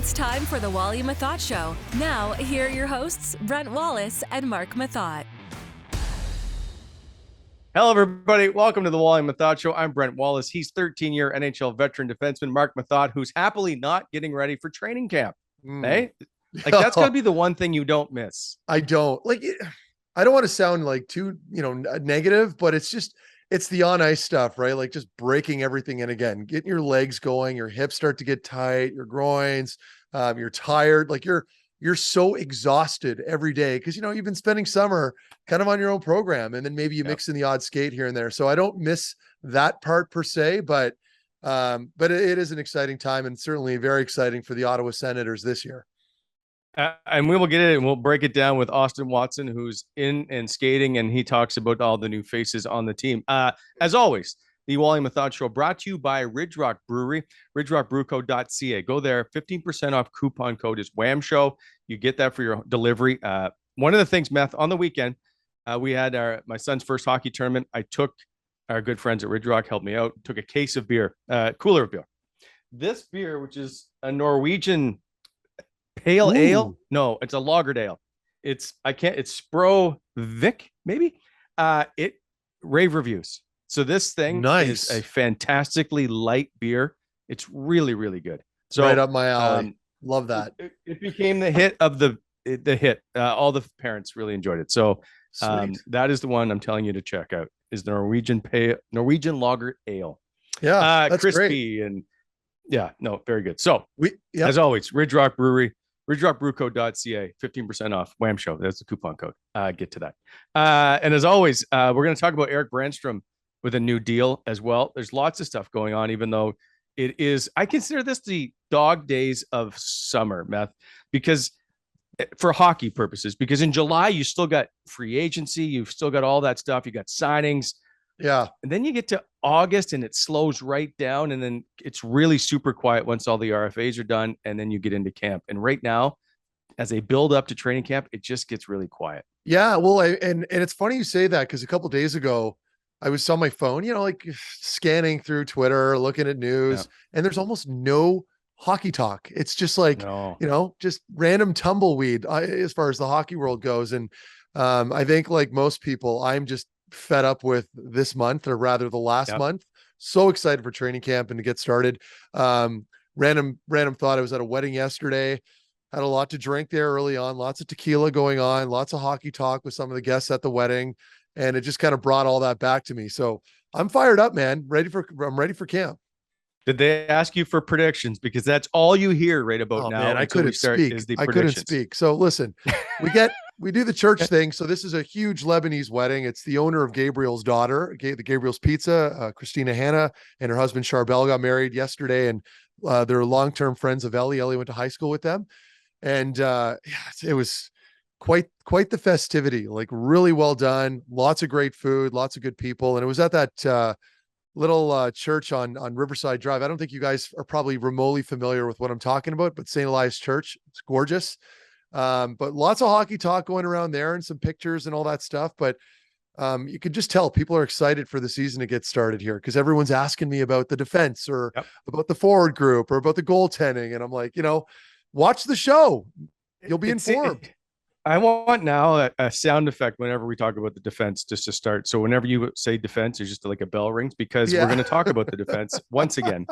It's time for the Wally and Methot Show. Now, here are your hosts, Brent Wallace and Marc Methot. Hello, everybody. Welcome to the Wally and Methot Show. I'm Brent Wallace. He's 13-year NHL veteran defenseman Marc Methot, who's happily not getting ready for training camp. Hey, like that's going to be the one thing you don't miss. I don't I don't want to sound like too, negative, but it's the on ice stuff, right? Like just breaking everything in again, getting your legs going, your hips start to get tight, your groins, you're tired, like you're so exhausted every day because you've been spending summer kind of on your own program, and then maybe you mix in the odd skate here and there. So I don't miss that part per se, but it is an exciting time, and certainly very exciting for the Ottawa Senators this year. And we will get it and we'll break it down with Austin Watson, who's in and skating, and he talks about all the new faces on the team. As always, the Wally and Methot Show brought to you by Ridge Rock Brewery, ridgerockbrewco.ca. Go there. 15% off coupon code is Wham Show. You get that for your delivery. One of the things, Meth, on the weekend, we had my son's first hockey tournament. I took our good friends at Ridge Rock, helped me out, took a case of beer, cooler of beer. This beer, which is a Norwegian pale ale. No, it's a lager ale. It's Spro Vic, maybe. It rave reviews. So this thing is a fantastically light beer. It's really, really good. So right up my alley. Love that. It became the hit of the hit. All the parents really enjoyed it. So that is the one I'm telling you to check out, is the Norwegian lager ale. Yeah, that's crispy great. And very good. So as always, Ridge Rock Brewery, ridgerockbrewco.ca, 15% off. Wham Show. That's the coupon code. Get to that. And as always, we're going to talk about Erik Brannstrom with a new deal as well. There's lots of stuff going on, even though it is, I consider this the dog days of summer, Meth, because for hockey purposes, because in July, you still got free agency. You've still got all that stuff. You got signings. Yeah. And then you get to August and it slows right down. And then it's really super quiet once all the RFAs are done. And then you get into camp. And right now, as they build up to training camp, it just gets really quiet. Yeah. Well, and it's funny you say that, because a couple of days ago, I was on my phone, like scanning through Twitter, looking at news, and there's almost no hockey talk. It's just like, just random tumbleweed as far as the hockey world goes. And I think, like most people, I'm just fed up with this month, or rather the last month. So excited for training camp and to get started. Random thought, I was at a wedding yesterday, had a lot to drink there early on, lots of tequila going on, lots of hockey talk with some of the guests at the wedding. And it just kind of brought all that back to me. So I'm fired up, man. I'm ready for camp. Did they ask you for predictions? Because that's all you hear right about now. Man, I couldn't speak. So listen, we do the church thing. So this is a huge Lebanese wedding. It's the owner of Gabriel's daughter, the Gabriel's Pizza, Christina Hanna, and her husband Charbel got married yesterday. And they're long-term friends of Ellie. Ellie went to high school with them. And it was quite the festivity, like really well done, lots of great food, lots of good people. And it was at that little church on Riverside Drive. I don't think you guys are probably remotely familiar with what I'm talking about, but St. Elias Church, it's gorgeous. But lots of hockey talk going around there and some pictures and all that stuff. But you could just tell people are excited for the season to get started here, because everyone's asking me about the defense or about the forward group or about the goaltending. And I'm like, watch the show. You'll be informed. I want now a sound effect whenever we talk about the defense, just to start. So whenever you say defense, it's just like a bell rings, because we're going to talk about the defense once again.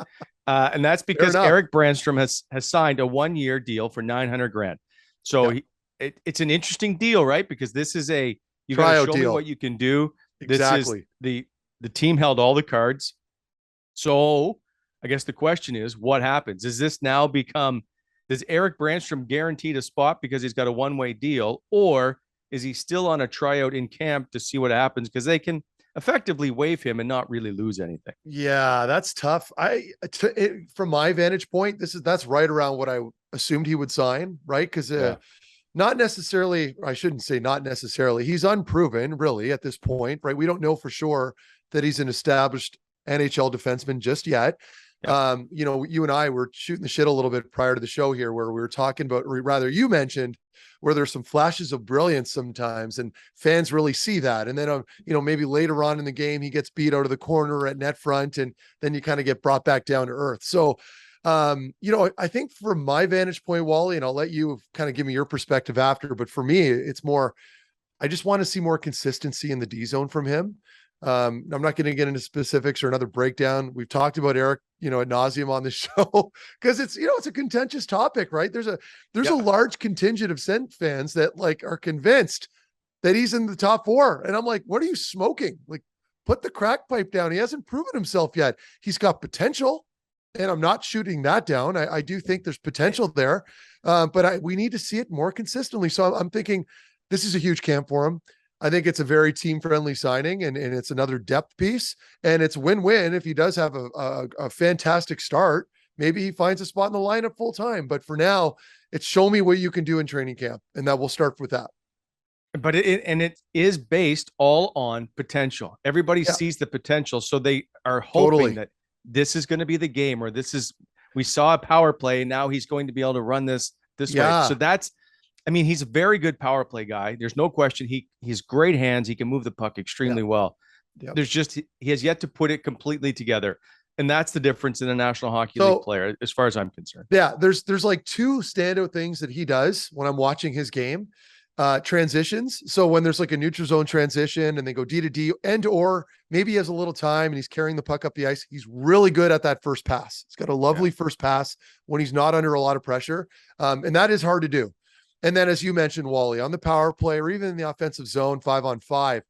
And that's because Erik Brannstrom has signed a 1-year deal for $900,000. So it's an interesting deal, right? Because this is you got to show me what you can do. Exactly. This is the team held all the cards. So I guess the question is, what happens? Does Erik Brannstrom guaranteed a spot because he's got a one-way deal, or is he still on a tryout in camp to see what happens? Because they can effectively waive him and not really lose anything. Yeah, that's tough. From my vantage point, that's right around what I assumed he would sign, right? Because not necessarily, I shouldn't say not necessarily. He's unproven, really, at this point, right? We don't know for sure that he's an established NHL defenseman just yet. You and I were shooting the shit a little bit prior to the show here, where we were talking about, or rather you mentioned, where there's some flashes of brilliance sometimes, and fans really see that. And then, maybe later on in the game, he gets beat out of the corner at net front, and then you kind of get brought back down to earth. So I think from my vantage point, Wally, and I'll let you kind of give me your perspective after, but for me, it's more, I just want to see more consistency in the D zone from him. I'm not going to get into specifics or another breakdown. We've talked about Erik, ad nauseum on this show because it's a contentious topic, right? There's a large contingent of Sens fans that are convinced that he's in the top 4. And I'm like, what are you smoking? Like, put the crack pipe down. He hasn't proven himself yet. He's got potential, and I'm not shooting that down. I do think there's potential there, but we need to see it more consistently. So I'm thinking this is a huge camp for him. I think it's a very team-friendly signing, and it's another depth piece, and it's win-win if he does have a fantastic start. Maybe he finds a spot in the lineup full-time, but for now, it's show me what you can do in training camp, and that we'll start with that. But it is based all on potential. Everybody sees the potential, so they are hoping that this is going to be the game, or we saw a power play. Now he's going to be able to run this way. So he's a very good power play guy. There's no question. He's great hands. He can move the puck extremely well. Yep. He has yet to put it completely together. And that's the difference in a National Hockey League player, as far as I'm concerned. Yeah. There's like 2 standout things that he does when I'm watching his game. Transitions. So when there's like a neutral zone transition and they go D to D, or maybe he has a little time and he's carrying the puck up the ice, he's really good at that first pass. He's got a lovely first pass when he's not under a lot of pressure. And that is hard to do. And then, as you mentioned, Wally, on the power play or even in the offensive zone, 5-on-5,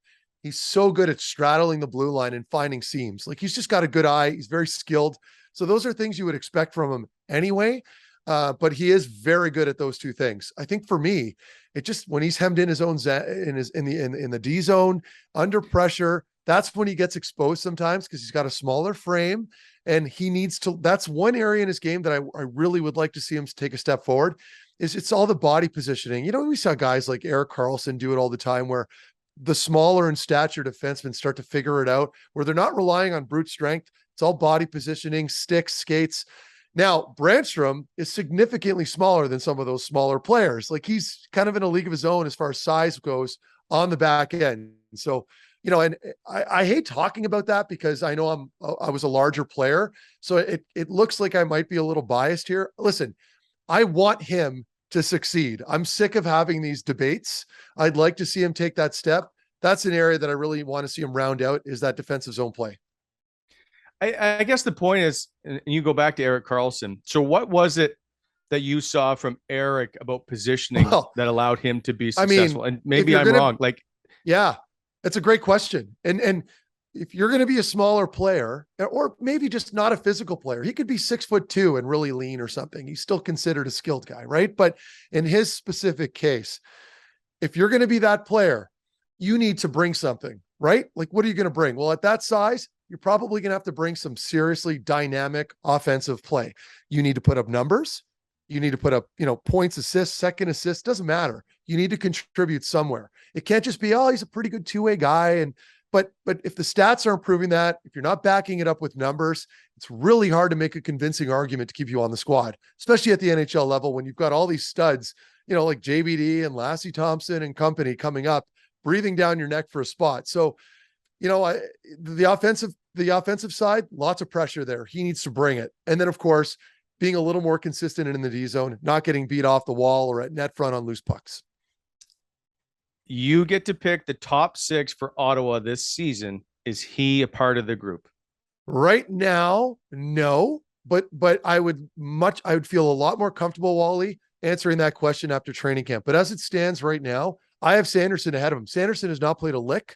he's so good at straddling the blue line and finding seams. Like, he's just got a good eye. He's very skilled. So those are things you would expect from him anyway. But he is very good at those 2 things. I think for me, it just, when he's hemmed in his own in the D zone under pressure, that's when he gets exposed sometimes, because he's got a smaller frame and he needs to. That's one area in his game that I really would like to see him take a step forward. It's all the body positioning. We saw guys like Erik Karlsson do it all the time, where the smaller in stature defensemen start to figure it out, where they're not relying on brute strength. It's all body positioning, sticks, skates. Now, Brandstrom is significantly smaller than some of those smaller players. Like, he's kind of in a league of his own as far as size goes on the back end. So, and I hate talking about that because I know I was a larger player. So it looks like I might be a little biased here. Listen, I want him to succeed. I'm sick of having these debates. I'd like to see him take that step. That's an area that I really want to see him round out, is that defensive zone play. I guess the point is, and you go back to Erik Karlsson. So what was it that you saw from Erik about positioning that allowed him to be successful? And maybe I'm wrong. Yeah, that's a great question. And if you're going to be a smaller player, or maybe just not a physical player, he could be 6'2" and really lean or something. He's still considered a skilled guy, right? But in his specific case, if you're going to be that player, you need to bring something, right? Like, what are you going to bring? Well, at that size, you're probably going to have to bring some seriously dynamic offensive play. You need to put up numbers. You need to put up, points, assists, second assist, doesn't matter. You need to contribute somewhere. It can't just be, he's a pretty good 2-way guy. But if the stats aren't proving that, if you're not backing it up with numbers, it's really hard to make a convincing argument to keep you on the squad, especially at the NHL level, when you've got all these studs, like JBD and Lassie Thompson and company coming up, breathing down your neck for a spot. So, the offensive side, lots of pressure there. He needs to bring it. And then, of course, being a little more consistent in the D zone, not getting beat off the wall or at net front on loose pucks. You get to pick the top 6 for Ottawa this season. Is he a part of the group? Right now, no, but I would feel a lot more comfortable, Wally, answering that question after training camp. But as it stands right now, I have Sanderson ahead of him. Sanderson has not played a lick,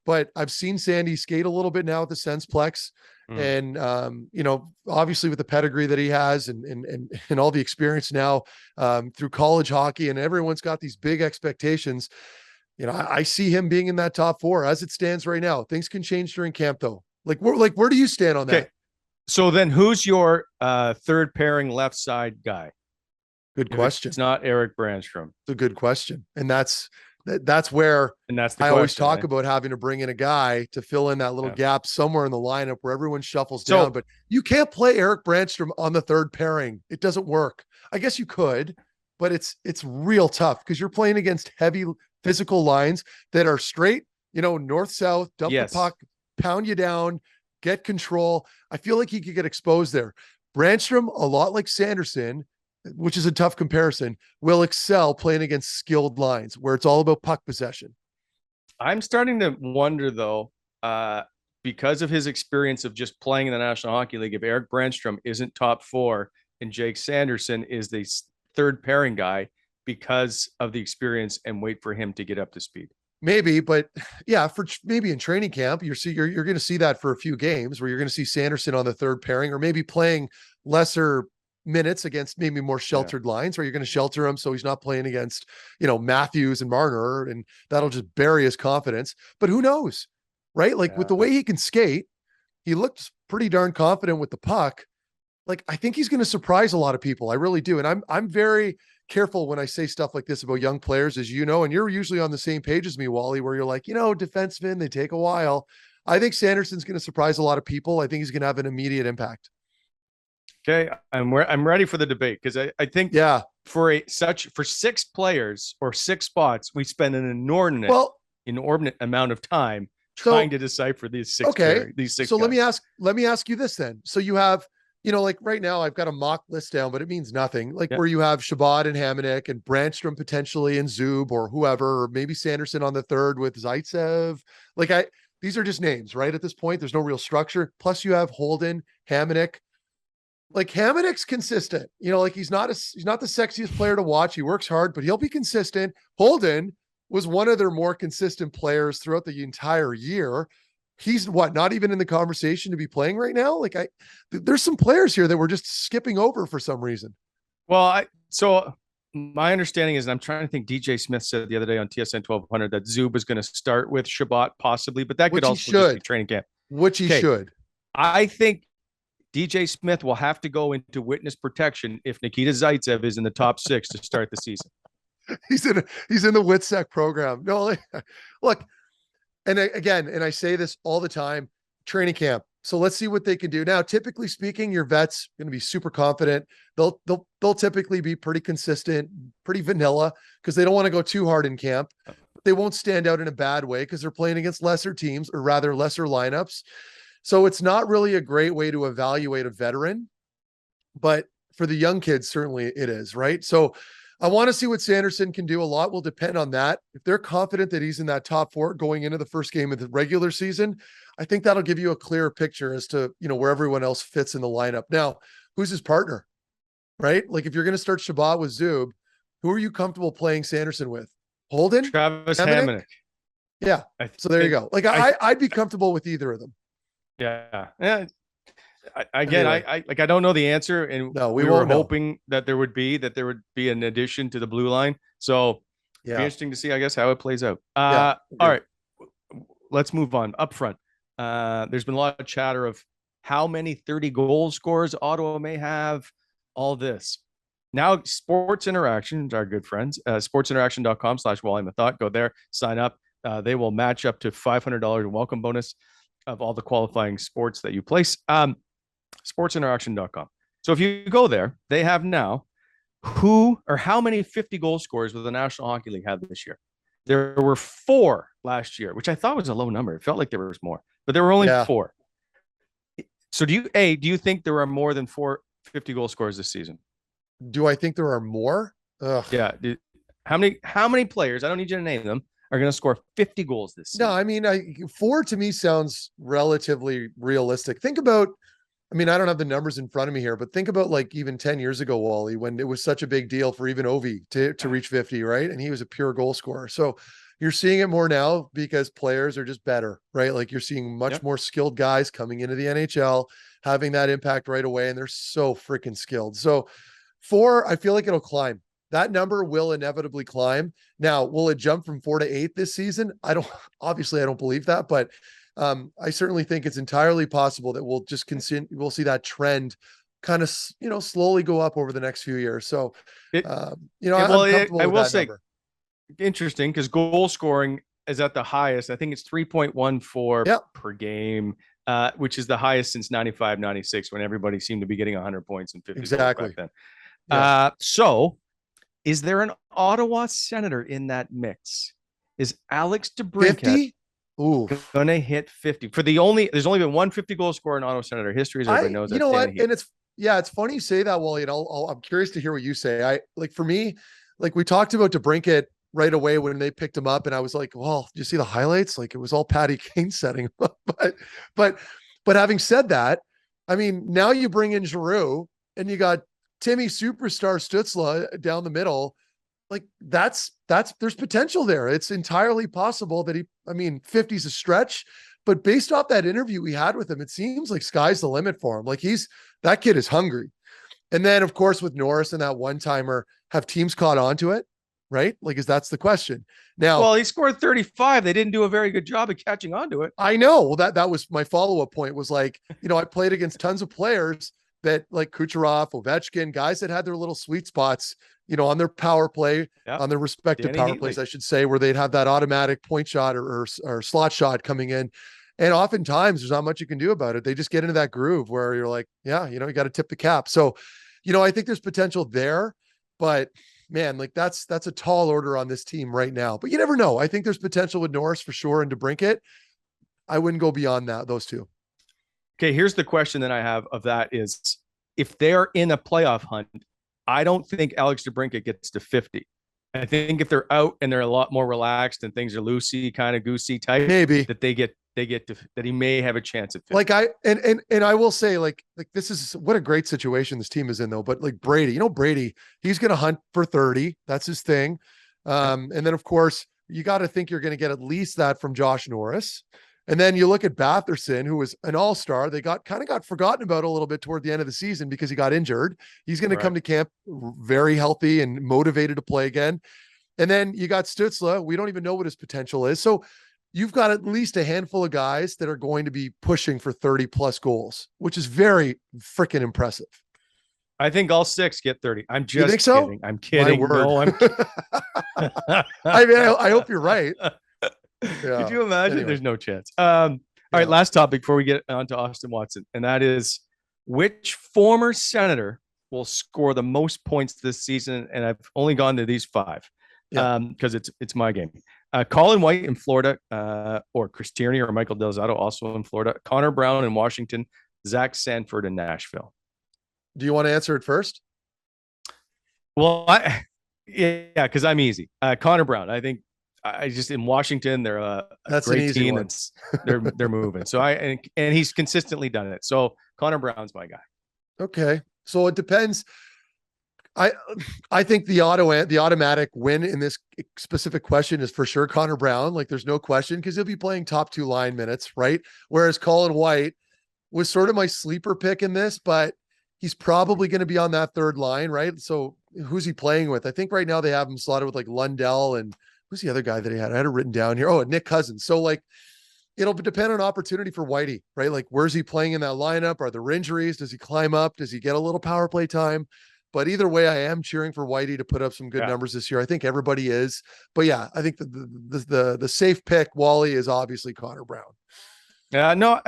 but I've seen Sandy skate a little bit now with the Sensplex. And, obviously with the pedigree that he has and all the experience now through college hockey, and everyone's got these big expectations. I see him being in that top 4 as it stands right now. Things can change during camp though. Where do you stand on that? So then who's your third pairing left side guy? Good question. It's not Erik Brannstrom. It's a good question. And that's where I always talk about having to bring in a guy to fill in that little gap somewhere in the lineup where everyone shuffles down. But you can't play Erik Brannstrom on the third pairing. It doesn't work. I guess you could, but it's real tough because you're playing against heavy physical lines that are straight, north-south, dump the puck, pound you down, get control. I feel like he could get exposed there. Brandstrom, a lot like Sanderson, which is a tough comparison, will excel playing against skilled lines where it's all about puck possession. I'm starting to wonder, though, because of his experience of just playing in the National Hockey League, if Erik Brannstrom isn't top 4 and Jake Sanderson is the third pairing guy because of the experience, and wait for him to get up to speed. Maybe, but yeah, for maybe in training camp, you're going to see that for a few games where you're going to see Sanderson on the third pairing, or maybe playing lesser minutes against maybe more sheltered lines, where you're going to shelter him so he's not playing against, Matthews and Marner, and that'll just bury his confidence. But who knows, right? Like with the way he can skate, he looked pretty darn confident with the puck. Like, I think he's going to surprise a lot of people. I really do. And I'm very careful when I say stuff like this about young players, as you know, and you're usually on the same page as me, Wally, where you're like, defensemen, they take a while. I think Sanderson's going to surprise a lot of people. I think he's going to have an immediate impact. Okay, I'm ready for the debate, because I think for 6 players or 6 spots, we spend an inordinate amount of time trying to decipher these 6. These 6. So guys. let me ask you this then. So you have, like right now I've got a mock list down, but it means nothing. Like where you have Chabot and Hamonic and Brandstrom potentially and Zub or whoever, or maybe Sanderson on the third with Zaitsev. These are just names, right? At this point, there's no real structure. Plus you have Holden, Hamonic. Like Hamonic's consistent, he's not the sexiest player to watch. He works hard, but he'll be consistent. Holden was one of their more consistent players throughout the entire year. He's not even in the conversation to be playing right now. There's some players here that we're just skipping over for some reason. Well, so my understanding is, and I'm trying to think, DJ Smith said the other day on TSN 1200 that Zub is going to start with Chabot possibly, but that could also just be training camp. Which he should. I think DJ Smith will have to go into witness protection if Nikita Zaitsev is in the top 6 to start the season. He's in the WITSEC program. No, look, and I say this all the time, training camp. So let's see what they can do. Now, typically speaking, your vets going to be super confident. They'll typically be pretty consistent, pretty vanilla, because they don't want to go too hard in camp. They won't stand out in a bad way because they're playing against lesser teams, or rather lesser lineups. So it's not really a great way to evaluate a veteran, but for the young kids, certainly it is, right? So I want to see what Sanderson can do. A lot will depend on that. If they're confident that he's in that top 4 going into the first game of the regular season, I think that'll give you a clearer picture as to, where everyone else fits in the lineup. Now, who's his partner, right? Like if you're going to start Chabot with Zub, who are you comfortable playing Sanderson with? Holden? Travis Hamonic. Yeah. So there you go. I'd be comfortable with either of them. Yeah. I don't know the answer, and we were hoping that there would be an addition to the blue line. So it'd be interesting to see, I guess, how it plays out. All right, let's move on. Up front, there's been a lot of chatter of how many 30 goal scorers Ottawa may have. All this now, Sports Interaction, our good friends, sportsinteraction.com/Wally and Methot. Go there, sign up. They will match up to $500 in welcome bonus of all the qualifying sports that you place. Sportsinteraction.com. So if you go there, they have now how many 50 goal scorers will the National Hockey League have this year? There were 4 last year, which I thought was a low number. It felt like there was more, but there were only 4. So do you think there are more than 4 50 goal scorers this season? Do I think there are more? Ugh. Yeah. How many players, I don't need you to name them, are going to score 50 goals this season? No, I mean, 4 to me sounds relatively realistic. Think about, I don't have the numbers in front of me here, but think about even 10 years ago, Wally, when it was such a big deal for even Ovi to reach 50, right? And he was a pure goal scorer. So you're seeing it more now because players are just better, right? Like you're seeing much more skilled guys coming into the NHL, having that impact right away. And they're so freaking skilled. So 4, I feel like it'll climb. That number will inevitably climb. Now, will it jump from 4 to 8 this season? I don't believe that, but I certainly think it's entirely possible that we'll see that trend kind of, slowly go up over the next few years. So, I will say number. Interesting, because goal scoring is at the highest. I think it's 3.14 per game, which is the highest since 95-96, when everybody seemed to be getting 100 points and 50 exactly goals back then. So is there an Ottawa Senator in that mix? Is Alex DeBrincat going to hit 50? There's only been one 50 goal scorer in Ottawa Senator history, as everybody knows. You know what? And Yeah, it's funny you say that, Wally, and I'm curious to hear what you say. For me, like we talked about DeBrincat right away when they picked him up, and I was like, well, did you see the highlights? Like it was all Patty Kane setting him up. But but having said that, I mean, now you bring in Giroux and you got Timmy superstar Stützle down the middle. Like there's potential there. It's entirely possible that 50's a stretch, but based off that interview we had with him, it seems like sky's the limit for him. Like that kid is hungry. And then of course with Norris and that one timer, have teams caught on to it? Right? Like, that's the question. Now, well, he scored 35. They didn't do a very good job of catching on to it. I know. Well, that was my follow-up point was like, I played against tons of players that like Kucherov, Ovechkin, guys that had their little sweet spots, on their power play, on their respective power plays, I should say, where they'd have that automatic point shot or slot shot coming in. And oftentimes there's not much you can do about it. They just get into that groove where you're like, yeah, you got to tip the cap. So, I think there's potential there, but man, like that's a tall order on this team right now, but you never know. I think there's potential with Norris for sure. And DeBrincat, I wouldn't go beyond those two. Okay. Here's the question that I have of that is if they're in a playoff hunt, I don't think Alex DeBrincat gets to 50. I think if they're out and they're a lot more relaxed and things are loosey, kind of goosey type, maybe that they get to that he may have a chance at 50. Like I will say like this is what a great situation this team is in though. But like Brady, Brady, he's going to hunt for 30. That's his thing. And then of course you got to think you're going to get at least that from Josh Norris. And then you look at Batherson, who was an all-star. They got forgotten about a little bit toward the end of the season because he got injured. He's going to come to camp very healthy and motivated to play again. And then you got Stützle. We don't even know what his potential is. So you've got at least a handful of guys that are going to be pushing for 30 plus gols, which is very freaking impressive. I think all 6 get 30. I'm just kidding. So? I'm kidding. My word. No, I'm I mean, I hope you're right. Yeah. Could you imagine? Anyway. There's no chance. All right, last topic before we get on to Austin Watson, and that is which former Senator will score the most points this season? And I've only gone to these 5 because it's my game. Colin White in Florida, or Chris Tierney or Michael Delzato also in Florida. Connor Brown in Washington. Zach Sanford in Nashville. Do you want to answer it first? Well, because I'm easy. Connor Brown. I think I just in Washington, they're a great team. They're moving. So and he's consistently done it. So Connor Brown's my guy. Okay, so it depends. I think the automatic win in this specific question is for sure Connor Brown. Like there's no question because he'll be playing top 2 line minutes, right? Whereas Colin White was sort of my sleeper pick in this, but he's probably going to be on that 3rd line, right? So who's he playing with? I think right now they have him slotted with like Lundell and who's the other guy that he had? I had it written down here. Oh, Nick Cousins. So like, it'll depend on opportunity for Whitey, right? Like, where's he playing in that lineup? Are there injuries? Does he climb up? Does he get a little power play time? But either way, I am cheering for Whitey to put up some good numbers this year. I think everybody is. But yeah, I think the safe pick, Wally, is obviously Connor Brown. No,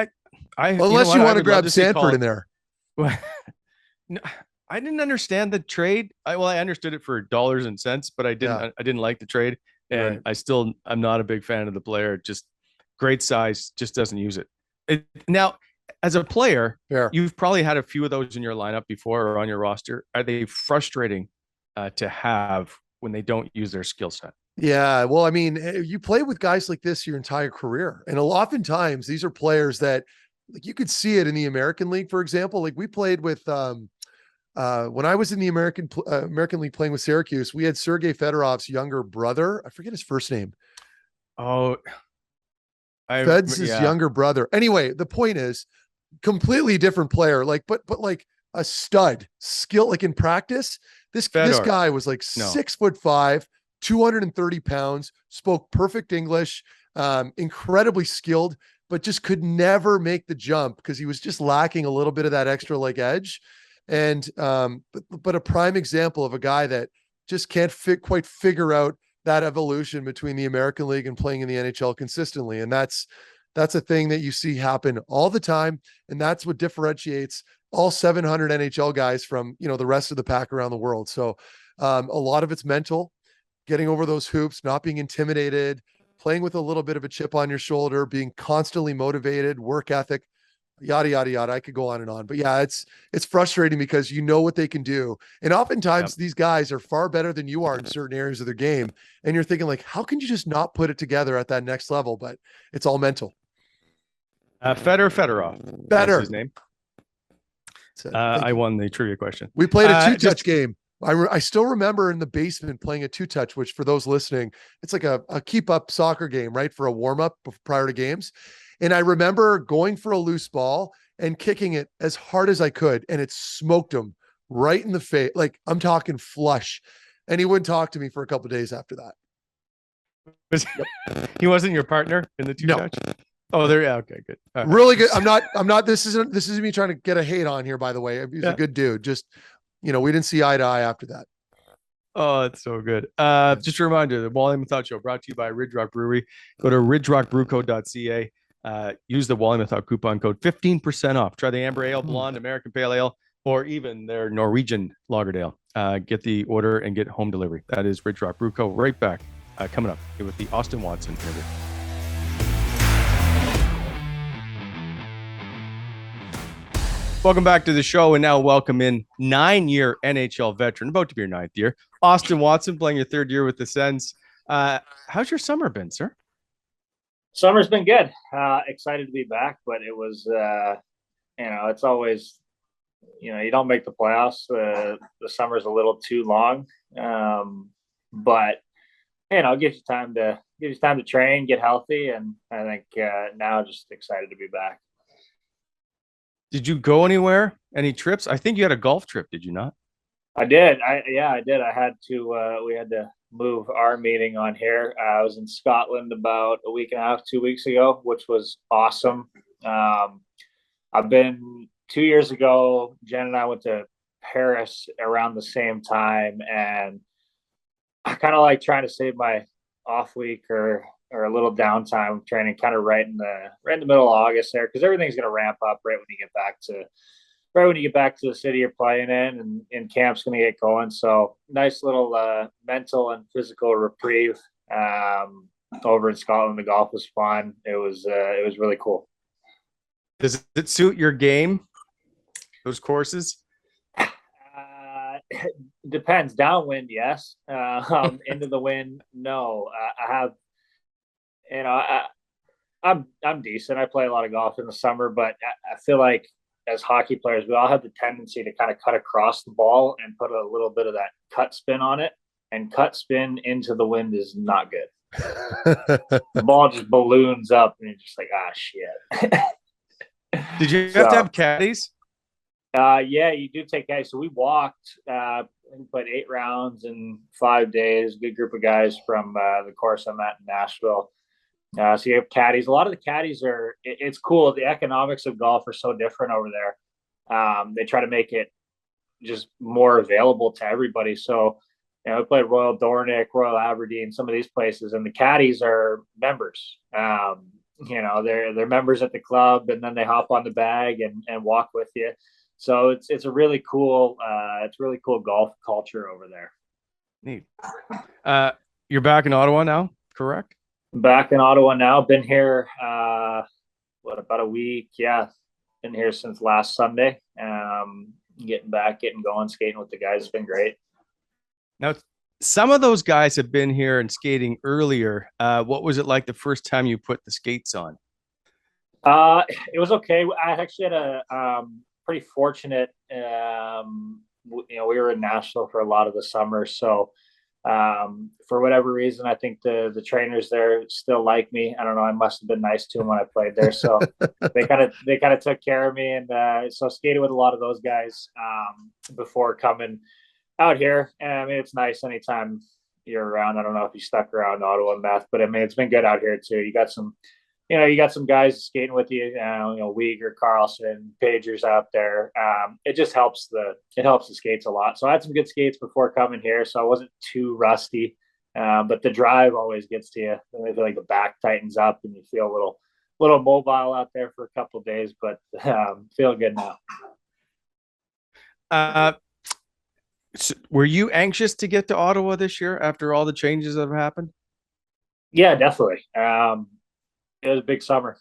unless you want to grab Sanford in there. No, I didn't understand the trade. I understood it for dollars and cents, but I didn't like the trade. And I'm not a big fan of the player. Just great size, just doesn't use it. Now, as a player, you've probably had a few of those in your lineup before or on your roster. Are they frustrating to have when they don't use their skill set? Yeah. Well, I mean, you play with guys like this your entire career. And oftentimes these are players that like you could see it in the American League, for example. Like we played with when I was in the American League playing with Syracuse, we had Sergei Fedorov's younger brother. I forget his first name. Oh, Fed's his younger brother. Anyway, the point is completely different player. Like, but like a stud skill, like in practice, this guy was like 6'5", 230 pounds, spoke perfect English, incredibly skilled, but just could never make the jump because he was just lacking a little bit of that extra like edge. And, but a prime example of a guy that just can't quite figure out that evolution between the American League and playing in the NHL consistently. And that's a thing that you see happen all the time. And that's what differentiates all 700 NHL guys from, the rest of the pack around the world. So, a lot of it's mental, getting over those hoops, not being intimidated, playing with a little bit of a chip on your shoulder, being constantly motivated, work ethic. yada, yada, yada. I could go on and on, but yeah, it's frustrating because you know what they can do. And oftentimes these guys are far better than you are in certain areas of their game. And you're thinking like, how can you just not put it together at that next level? But it's all mental. Fedorov. Better. That's his name. I won the trivia question. We played a two-touch game. I still remember in the basement playing a two-touch, which for those listening, it's like a keep-up soccer game, right? For a warm-up prior to games. And I remember going for a loose ball and kicking it as hard as I could, and it smoked him right in the face. Like, I'm talking flush. And he wouldn't talk to me for a couple of days after that. He wasn't your partner in the two-touch? No. Oh, there. Yeah. Okay, good. Right. Really good. I'm not, this isn't me trying to get a hate on here, by the way. He's a good dude. Just, we didn't see eye to eye after that. Oh, it's so good. Just a reminder, the Wally and Methot Show brought to you by Ridge Rock Brewery. Go to ridgerockbrewco.ca. Use the Wally and Methot coupon code, 15% off. Try the Amber Ale, Blonde, American Pale Ale, or even their Norwegian Lager Ale. Get the order and get home delivery. That is Ridge Rock Brew Co. Right back coming up with the Austin Watson interview. Welcome back to the show, and now welcome in 9-year NHL veteran, about to be your 9th year, Austin Watson, playing your 3rd year with the Sens. How's your summer been, sir? Summer's been good. Excited to be back, but it was, it's always, you don't make the playoffs. The summer's a little too long, but it gives you time to train, get healthy, and I think now just excited to be back. Did you go anywhere? Any trips? I think you had a golf trip, did you not? I did. I did. I had to, we had to move our meeting on here. I was in Scotland about a week and a half, 2 weeks ago, which was awesome. I've been 2 years ago, Jen and I went to Paris around the same time, and I kind of like trying to save my off week or a little downtime training kind of right in the middle of August there, because everything's going to ramp up right when you get back to the city you're playing in, and camp's going to get going. So nice little mental and physical reprieve over in Scotland. The golf was fun. It was really cool. Does it suit your game, those courses? Depends. Downwind, yes. Into the wind, no. I have, I'm decent. I play a lot of golf in the summer, but I feel like as hockey players, we all have the tendency to kind of cut across the ball and put a little bit of that cut spin on it, and cut spin into the wind is not good. The ball just balloons up, and you're just like, shit. Did you have to have caddies? Yeah, you do take caddies. So we walked, played 8 rounds in 5 days. Good group of guys from the course I'm at in Nashville. So you have caddies. A lot of the caddies it's cool. The economics of golf are so different over there. They try to make it just more available to everybody. So, we played Royal Dornick, Royal Aberdeen, some of these places, and the caddies are members. They're members at the club, and then they hop on the bag and walk with you. So it's a really cool, golf culture over there. Neat. You're back in Ottawa now, correct? Back in Ottawa now. Been here, about a week? Yeah, been here since last Sunday. Getting going, skating with the guys has been great. Now, some of those guys have been here and skating earlier. What was it like the first time you put the skates on? It was okay. I actually had a pretty fortunate. We were in Nashville for a lot of the summer, so for whatever reason, I think the trainers there still like me. I don't know. I must have been nice to them when I played there, so they kind of took care of me, and so skated with a lot of those guys before coming out here. And I mean, it's nice anytime you're around. I don't know if you stuck around Ottawa and Meth, but I mean, it's been good out here too. You got some guys skating with you, Uyghur, Carlson, Pagers out there. It just helps the skates a lot. So I had some good skates before coming here, so I wasn't too rusty. But the drive always gets to you. I feel like the back tightens up and you feel a little mobile out there for a couple of days, but feel good now. So were you anxious to get to Ottawa this year after all the changes that have happened? Yeah, definitely. It was a big summer.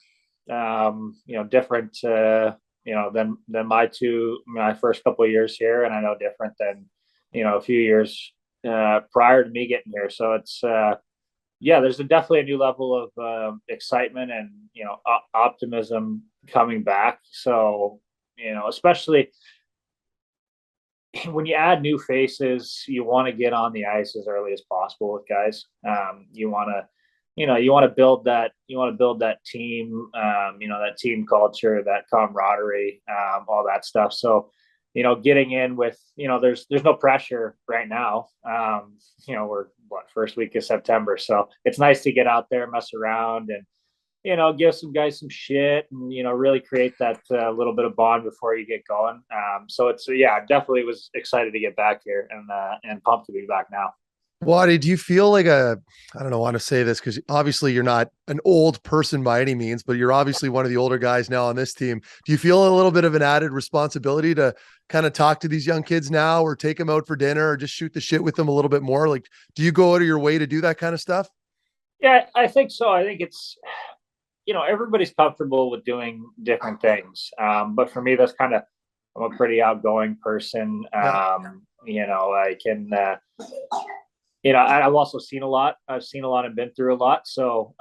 different, than my first couple of years here. And I know different than, a few years prior to me getting here. So it's, there's definitely a new level of excitement and, optimism coming back. So, especially when you add new faces, you want to get on the ice as early as possible with guys. You want to build that team, that team culture, that camaraderie, all that stuff. So, getting in with, there's no pressure right now. We're first week of September. So it's nice to get out there, mess around, and, give some guys some shit and, really create that little bit of bond before you get going. So it's, definitely was excited to get back here and pumped to be back now. Waddy, do you feel like I don't want to say this because obviously you're not an old person by any means, but you're obviously one of the older guys now on this team. Do you feel a little bit of an added responsibility to kind of talk to these young kids now or take them out for dinner or just shoot the shit with them a little bit more? Like, do you go out of your way to do that kind of stuff? Yeah, I think so. I think it's, everybody's comfortable with doing different things. But for me, that's kind of, I'm a pretty outgoing person. I can, I've also seen a lot. I've seen a lot and been through a lot. So,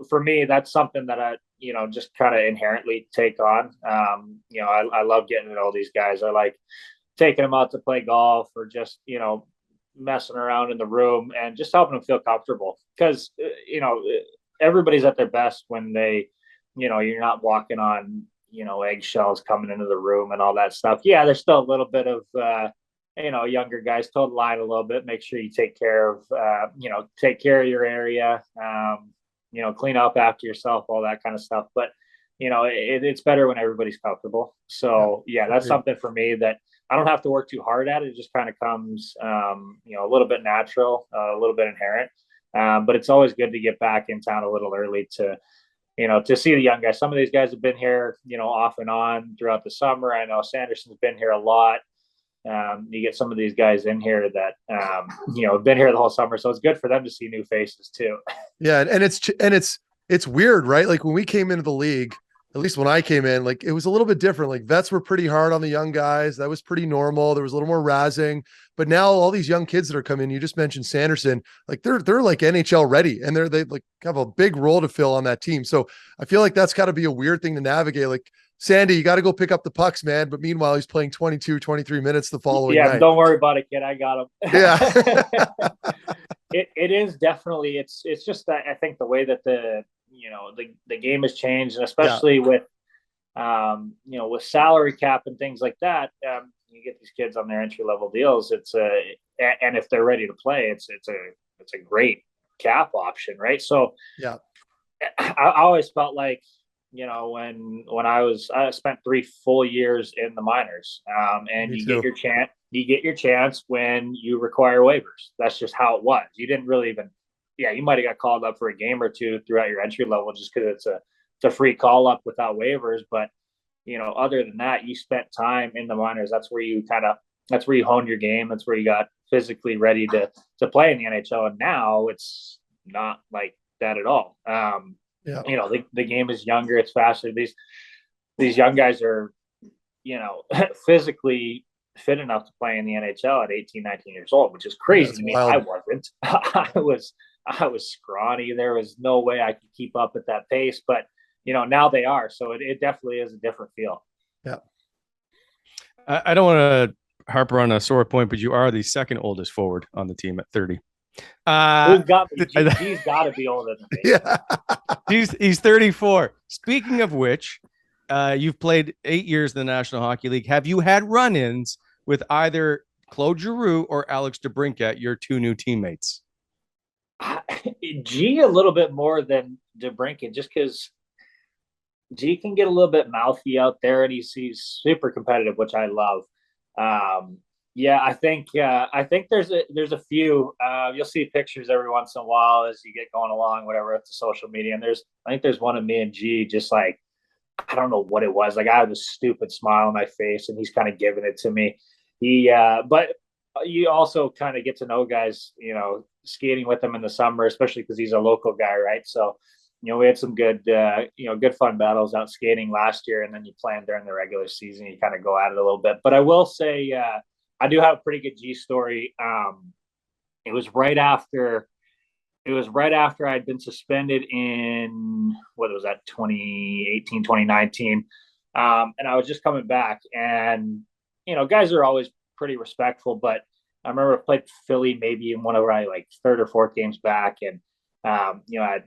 for me, that's something that I, just kind of inherently take on. I love getting to know these guys. I like taking them out to play golf or just, messing around in the room and just helping them feel comfortable. Because, everybody's at their best when they, you're not walking on, eggshells coming into the room and all that stuff. Yeah, there's still a little bit of, younger guys toe the line a little bit, make sure you take care of your area, clean up after yourself, all that kind of stuff. But, it's better when everybody's comfortable. So that's something for me that I don't have to work too hard at. It just kind of comes, a little bit natural, a little bit inherent. But it's always good to get back in town a little early to see the young guys. Some of these guys have been here, off and on throughout the summer. I know Sanderson's been here a lot. You get some of these guys in here that, have been here the whole summer. So it's good for them to see new faces too. Yeah. And it's weird, right? Like when we came into the league, at least when I came in, like it was a little bit different. Like vets were pretty hard on the young guys. That was pretty normal. There was a little more razzing, but now all these young kids that are coming, you just mentioned Sanderson, like they're like NHL ready and they like have a big role to fill on that team. So I feel like that's gotta be a weird thing to navigate. Like Sandy, you got to go pick up the pucks, man. But meanwhile, he's playing 22, 23 minutes the following night. Yeah, don't worry about it, kid. I got him. Yeah. It is definitely, it's just that I think the way that the game has changed, and especially with salary cap and things like that, you get these kids on their entry level deals. It's and if they're ready to play, it's a great cap option, right? So I always felt like, when I spent 3 full years in the minors, and you get your chance when you require waivers. That's just how it was. You didn't really even, you might've got called up for a game or two throughout your entry level just because it's a free call up without waivers. But, other than that, you spent time in the minors. That's where you honed your game. That's where you got physically ready to play in the NHL. And now it's not like that at all. The game is younger. It's faster. These young guys are, physically fit enough to play in the NHL at 18, 19 years old, which is crazy to me. Wild. I wasn't. I was scrawny. There was no way I could keep up at that pace, but now they are. So it definitely is a different feel. Yeah. I don't want to harper on a sore point, but you are the second oldest forward on the team at 30. Who's got me? He's got to be older than me. Yeah. He's 34. Speaking of which, you've played 8 years in the National Hockey League. Have you had run-ins with either Claude Giroux or Alex DeBrincat, your 2 new teammates? G a little bit more than DeBrincat, just because G can get a little bit mouthy out there, and he's super competitive, which I love. I think there's a few. You'll see pictures every once in a while as you get going along, whatever, with the social media. And I think there's one of me and G, just like, I don't know what it was. Like I have a stupid smile on my face, and he's kind of giving it to me. But you also kind of get to know guys, skating with them in the summer, especially because he's a local guy, right? So we had some good, good fun battles out skating last year, and then you plan during the regular season, you kind of go at it a little bit. But I will say, I do have a pretty good G story. It was right after I'd been suspended in, what was that, 2018, 2019. And I was just coming back, and, guys are always pretty respectful, but I remember I played Philly maybe in one of my like third or fourth games back. And, I'd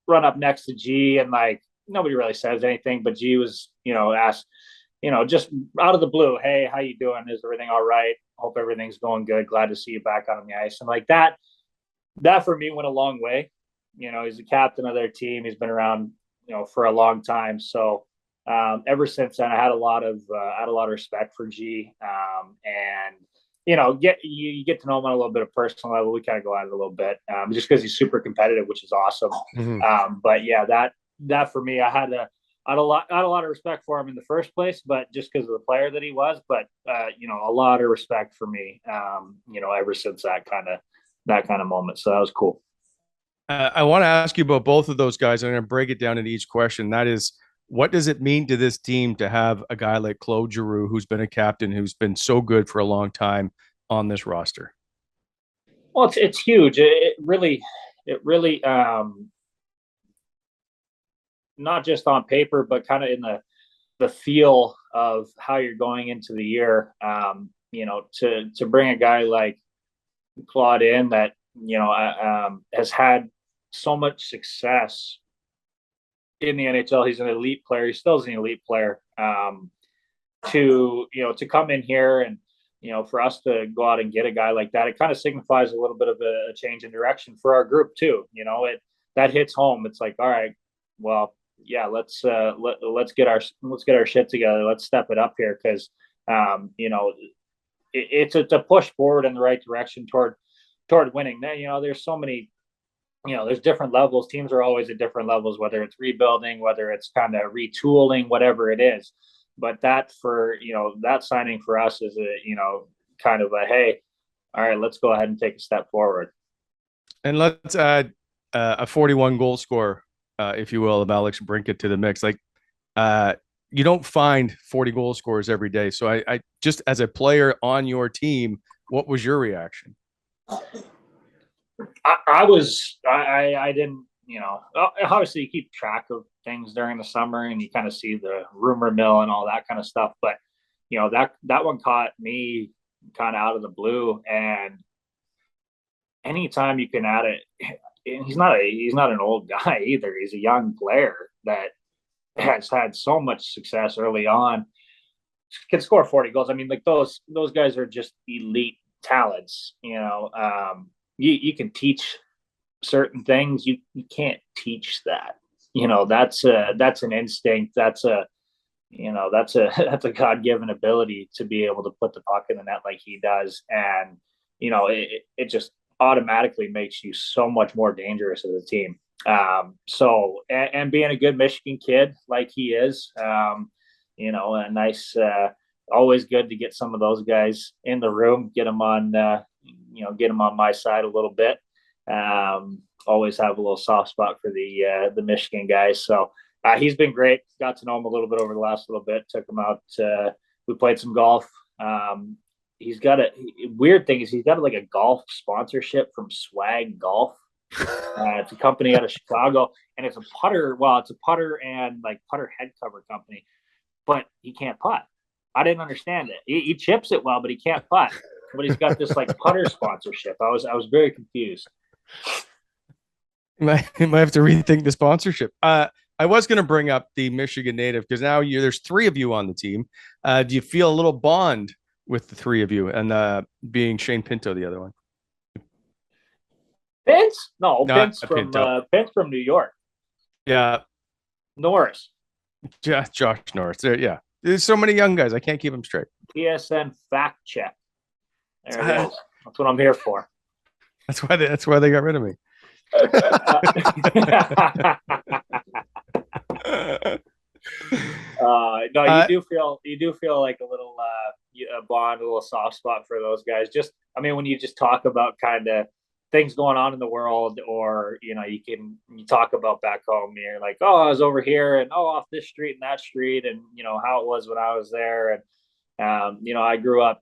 run up next to G, and like, nobody really says anything, but G was, asked, just out of the blue, hey, how you doing? Is everything all right? Hope everything's going good. Glad to see you back on the ice. And like that for me went a long way. He's the captain of their team. He's been around, for a long time. So ever since then, I had a lot of respect for G. And you get to know him on a little bit of personal level. We kind of go at it a little bit, just because he's super competitive, which is awesome. Mm-hmm. But yeah, that for me, I had a lot of respect for him in the first place, but just because of the player that he was. But a lot of respect for me, ever since that kind of moment. So that was cool. I want to ask you about both of those guys. I'm going to break it down into each question. That is, what does it mean to this team to have a guy like Claude Giroux, who's been a captain, who's been so good for a long time on this roster? Well, it's huge. It really, not just on paper, but kind of in the feel of how you're going into the year. To bring a guy like Claude in that has had so much success in the NHL. He's an elite player. He still is an elite player. To come in here and, for us to go out and get a guy like that, it kind of signifies a little bit of a change in direction for our group too. That hits home. It's like, all right, well, yeah, let's get our shit together. Let's step it up here. Cause it's a push forward in the right direction toward winning. There's so many, there's different levels. Teams are always at different levels, whether it's rebuilding, whether it's kind of retooling, whatever it is. But that signing for us is kind of a, hey, all right, let's go ahead and take a step forward. And let's add a 41 goal scorer, if you will, of Alex Brinkett to the mix. Like, you don't find 40 goal scorers every day. So I just, as a player on your team, what was your reaction? I didn't, obviously you keep track of things during the summer and you kind of see the rumor mill and all that kind of stuff. But, that one caught me kind of out of the blue. And anytime you can add it, he's not an old guy either. He's a young player that has had so much success early on. Can score 40 goals. I mean, like those guys are just elite talents. You can teach certain things. You can't teach that. That's an instinct. That's a God-given ability to be able to put the puck in the net like he does. And, it just automatically makes you so much more dangerous as a team. And being a good Michigan kid like he is, a nice, always good to get some of those guys in the room, get them on my side a little bit. Always have a little soft spot for the Michigan guys. So he's been great. Got to know him a little bit over the last little bit. Took him out. We played some golf. He's got weird thing is he's got like a golf sponsorship from Swag Golf. It's a company out of Chicago, and it's a putter. Well, it's a putter and like putter head cover company, but he can't putt. I didn't understand it. He chips it well, but he can't putt. But he's got this like putter sponsorship. I was very confused. You might have to rethink the sponsorship. I was going to bring up the Michigan native because now there's three of you on the team. Do you feel a little bond with the three of you, and being Shane Pinto, the other one? Vince? No, Vince from New York. Yeah. Norris. Yeah, Josh Norris. Yeah. There's so many young guys. I can't keep them straight. PSN fact check. There it is. That's what I'm here for. That's why they got rid of me. No, you do feel like a little a bond, a little soft spot for those guys. Just, I mean, when you just talk about kind of things going on in the world, or, you talk about back home, you're like, oh, I was over here and off this street and that street, and how it was when I was there. And I grew up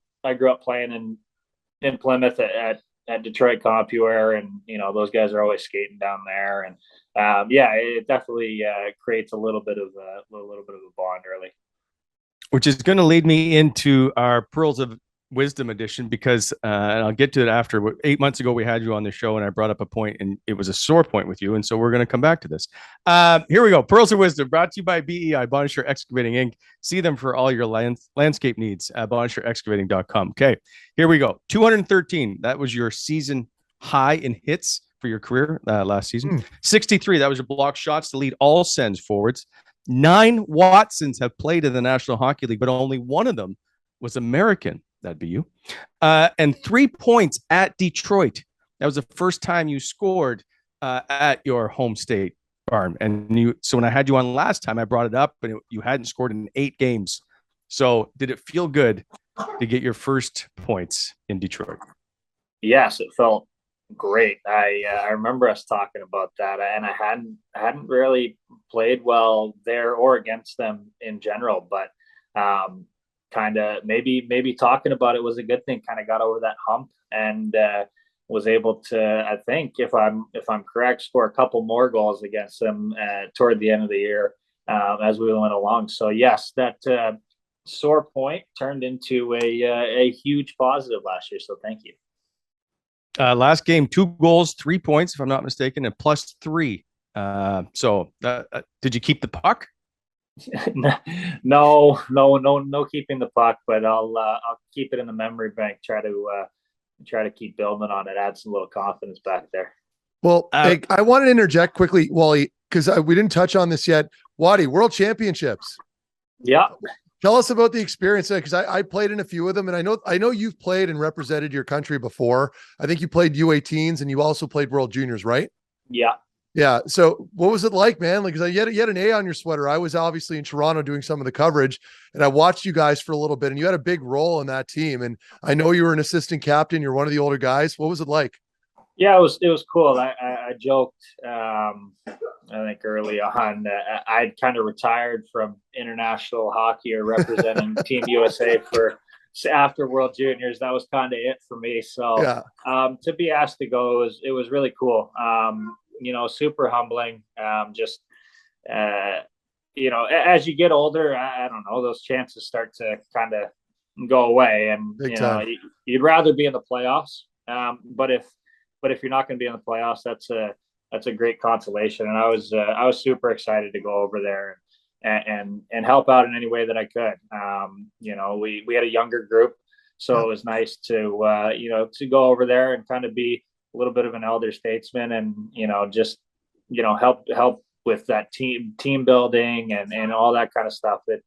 playing in Plymouth at Detroit CompuWare, and those guys are always skating down there. And it definitely creates a little bit of a bond early. Which is going to lead me into our Pearls of Wisdom edition, because and I'll get to it after. 8 months ago, we had you on the show, and I brought up a point, and it was a sore point with you, and so we're going to come back to this. Here we go. Pearls of Wisdom, brought to you by BEI, Bonshire Excavating Inc. See them for all your landscape needs at BonshireExcavating.com. Okay, here we go. 213. That was your season high in hits for your career last season. 63. That was your block shots to lead all Sens forwards. 9 Watsons have played in the National Hockey League, but only one of them was American. That'd be you. And 3 points at Detroit. That was the first time you scored at your home state farm. And so when I had you on last time, I brought it up, and you hadn't scored in 8 games. So did it feel good to get your first points in Detroit? Yes, it felt great. I remember us talking about that, and I hadn't really played well there or against them in general, but kind of maybe talking about it was a good thing. Kind of got over that hump, and was able to, I think, if I'm correct, score a couple more goals against them toward the end of the year as we went along. So yes, that sore point turned into a huge positive last year. So thank you. Last game, 2 goals, 3 points, if I'm not mistaken, and +3. So did you keep the puck? No keeping the puck, but I'll keep it in the memory bank. Try to keep building on it, add some little confidence back there. Well, I want to interject quickly, Wally, because we didn't touch on this yet. Wally, World Championships. Yeah. Tell us about the experience, because I played in a few of them, and I know you've played and represented your country before. I think you played U18s, and you also played World Juniors, right? Yeah. Yeah. So what was it like, man? Like, because you had an A on your sweater. I was obviously in Toronto doing some of the coverage, and I watched you guys for a little bit, and you had a big role in that team. And I know you were an assistant captain. You're one of the older guys. What was it like? Yeah, it was cool. I joked, I think early on, I'd kind of retired from international hockey or representing Team USA after World Juniors. That was kind of it for me. So to be asked to go, it was really cool. Super humbling. As you get older, I don't know, those chances start to kind of go away, and you'd rather be in the playoffs. But if you're not going to be in the playoffs, that's a great consolation. And I was super excited to go over there and help out in any way that I could. We had a younger group, so it was nice to go over there and kind of be a little bit of an elder statesman, and help with that team building and all that kind of stuff. It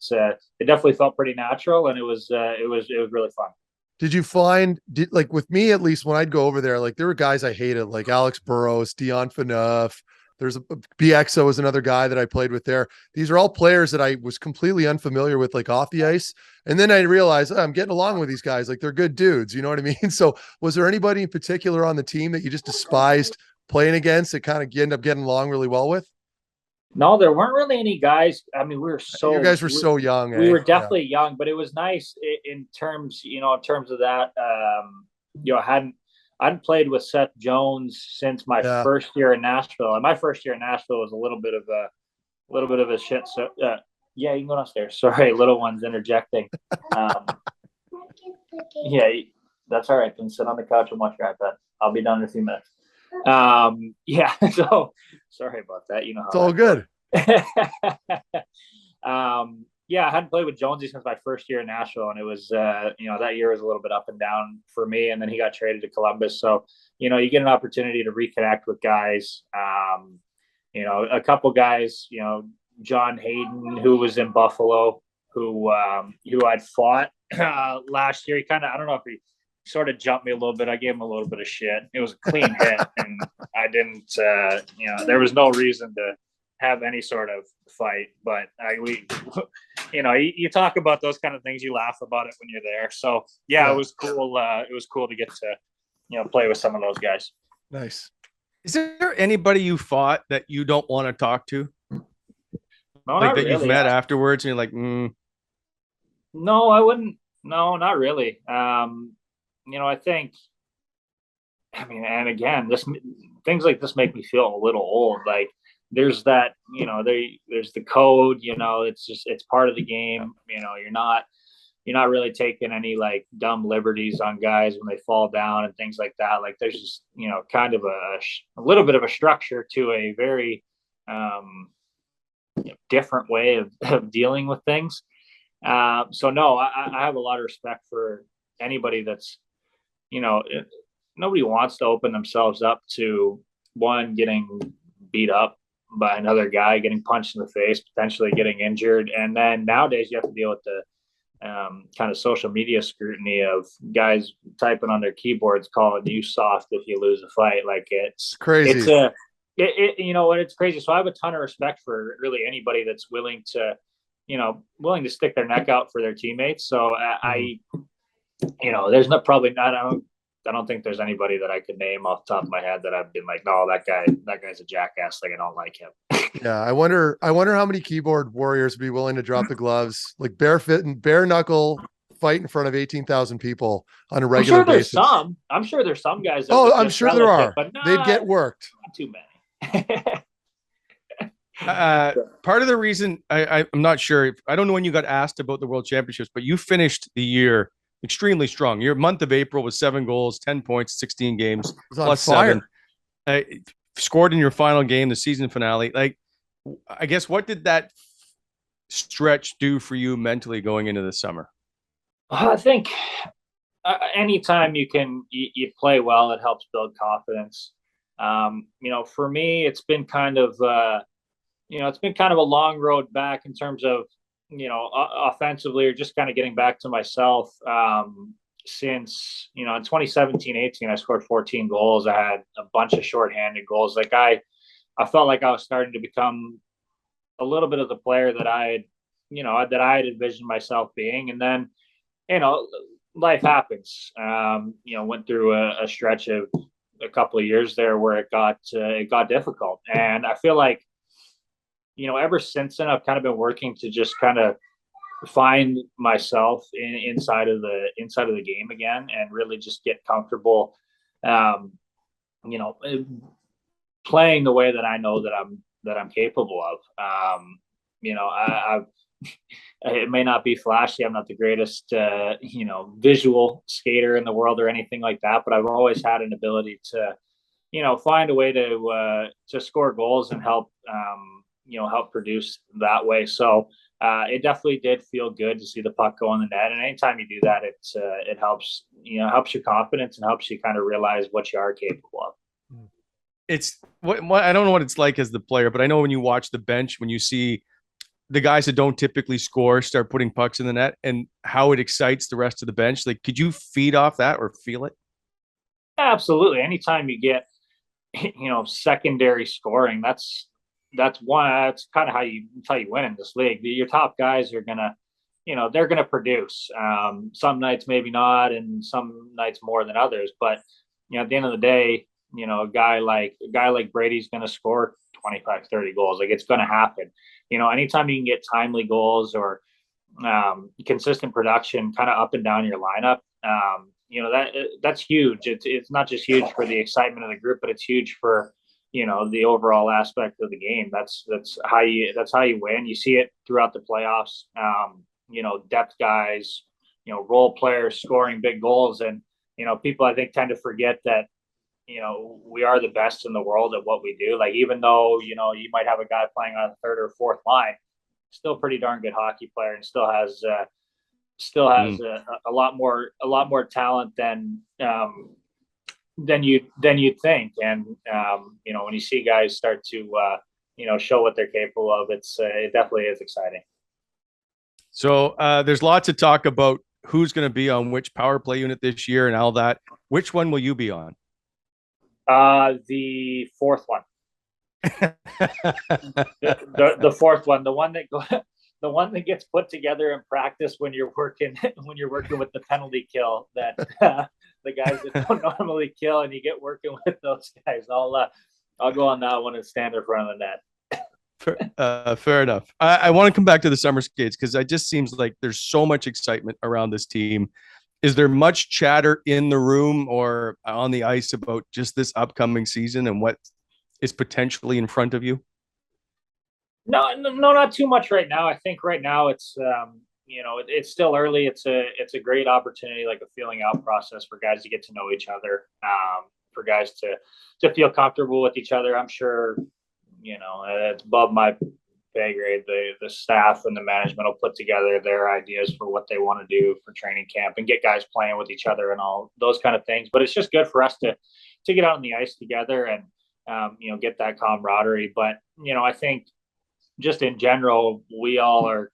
definitely felt pretty natural, and it was really fun. Did you find, like with me, at least when I'd go over there, like there were guys I hated, like Alex Burrows, Dion Phaneuf. There's a BXO was another guy that I played with there. These are all players that I was completely unfamiliar with, like off the ice. And then I realized I'm getting along with these guys. Like they're good dudes. You know what I mean? So was there anybody in particular on the team that you just despised playing against that kind of end up getting along really well with? No, there weren't really any guys. I mean, you guys were so young. We were definitely young, but it was nice in terms of that. I hadn't played with Seth Jones since my first year in Nashville, and my first year in Nashville was a little bit of a shit. So you can go downstairs. Sorry, little one's interjecting. That's all right. Then sit on the couch and watch your iPad. I'll be done in a few minutes. So sorry about that. You know how it's all good. I hadn't played with Jonesy since my first year in Nashville, and it was that year was a little bit up and down for me, and then he got traded to Columbus. So you get an opportunity to reconnect with guys. A couple guys, John Hayden, who was in Buffalo, who I'd fought last year. He kind of, I don't know if he sort of jumped me a little bit. I gave him a little bit of shit. It was a clean hit, and I didn't, there was no reason to have any sort of fight. But you talk about those kind of things, you laugh about it when you're there. So it was cool. It was cool to get to, play with some of those guys. Nice. Is there anybody you fought that you don't want to talk to? No, Like that really. You've met afterwards and you're like, No, I wouldn't. No, not really. I think, and again, things like this make me feel a little old. Like there's that, there's the code, it's part of the game. You're not really taking any like dumb liberties on guys when they fall down and things like that. Like there's just, kind of a little bit of a structure to a very different way of dealing with things. So no, I have a lot of respect for anybody that's, nobody wants to open themselves up to one getting beat up by another guy, getting punched in the face, potentially getting injured. And then nowadays you have to deal with the kind of social media scrutiny of guys typing on their keyboards calling you soft if you lose a fight. Like it's crazy. It's crazy. So I have a ton of respect for really anybody that's willing to stick their neck out for their teammates. So there's I don't think there's anybody that I could name off the top of my head that I've been like, no, that guy's a jackass. Like I don't like him. Yeah. I wonder how many keyboard warriors would be willing to drop the gloves, like bare knuckle fight in front of 18,000 people on a regular basis. I'm sure there's some guys. I'm sure there are, but they'd get worked. Not too many. Part of the reason I'm not sure, I don't know when you got asked about the World Championships, but you finished the year extremely strong. Your month of April was 7 goals, 10 points, 16 games, plus 7. Scored in your final game, the season finale. Like, I guess, what did that stretch do for you mentally going into the summer? I think anytime you play well, it helps build confidence. For me, it's been kind of a long road back in terms of, offensively or just kind of getting back to myself. Since, in 2017-18, I scored 14 goals. I had a bunch of shorthanded goals. Like I felt like I was starting to become a little bit of the player that I had envisioned myself being. And then, life happens. Went through a stretch of a couple of years there where it got difficult. And I feel like, ever since then, I've kind of been working to just kind of find myself inside of the game again and really just get comfortable, playing the way that I know that I'm capable of. It may not be flashy. I'm not the greatest, visual skater in the world or anything like that, but I've always had an ability to, find a way to score goals and help produce that way. So it definitely did feel good to see the puck go in the net. And anytime you do that, it helps, helps your confidence and helps you kind of realize what you are capable of. It's what I don't know what it's like as the player, but I know when you watch the bench, when you see the guys that don't typically score start putting pucks in the net and how it excites the rest of the bench. Like, could you feed off that or feel it? Absolutely. Anytime you get, secondary scoring, that's kind of how you win in this league. Your top guys are gonna, they're gonna produce. Some nights maybe not, and some nights more than others. But at the end of the day, a guy like Brady's gonna score 25, 30 goals. Like it's gonna happen. Anytime you can get timely goals or consistent production, kind of up and down your lineup, that's huge. It's not just huge for the excitement of the group, but it's huge for the overall aspect of the game. That's how you win. You see it throughout the playoffs. Depth guys, role players scoring big goals, and people I think tend to forget that we are the best in the world at what we do. Like even though you might have a guy playing on the third or fourth line, still pretty darn good hockey player, and still has a lot more talent than you'd think. And when you see guys start to show what they're capable of, it definitely is exciting. So there's lots of talk about who's going to be on which power play unit this year and all that. Which one will you be on? The fourth one. the fourth one, the one that gets put together in practice when you're working with the penalty kill. the guys that don't normally kill, and you get working with those guys. I'll go on that one and stand in front of the net. Fair enough. I want to come back to the summer skates because it just seems like there's so much excitement around this team. Is there much chatter in the room or on the ice about just this upcoming season and what is potentially in front of you? No, not too much right now. I think right now it's it's still early. It's a great opportunity, like a feeling out process for guys to get to know each other, for guys to feel comfortable with each other. I'm sure, it's above my pay grade. The staff and the management will put together their ideas for what they want to do for training camp and get guys playing with each other and all those kind of things. But it's just good for us to get out on the ice together and get that camaraderie. But I think just in general, we all are,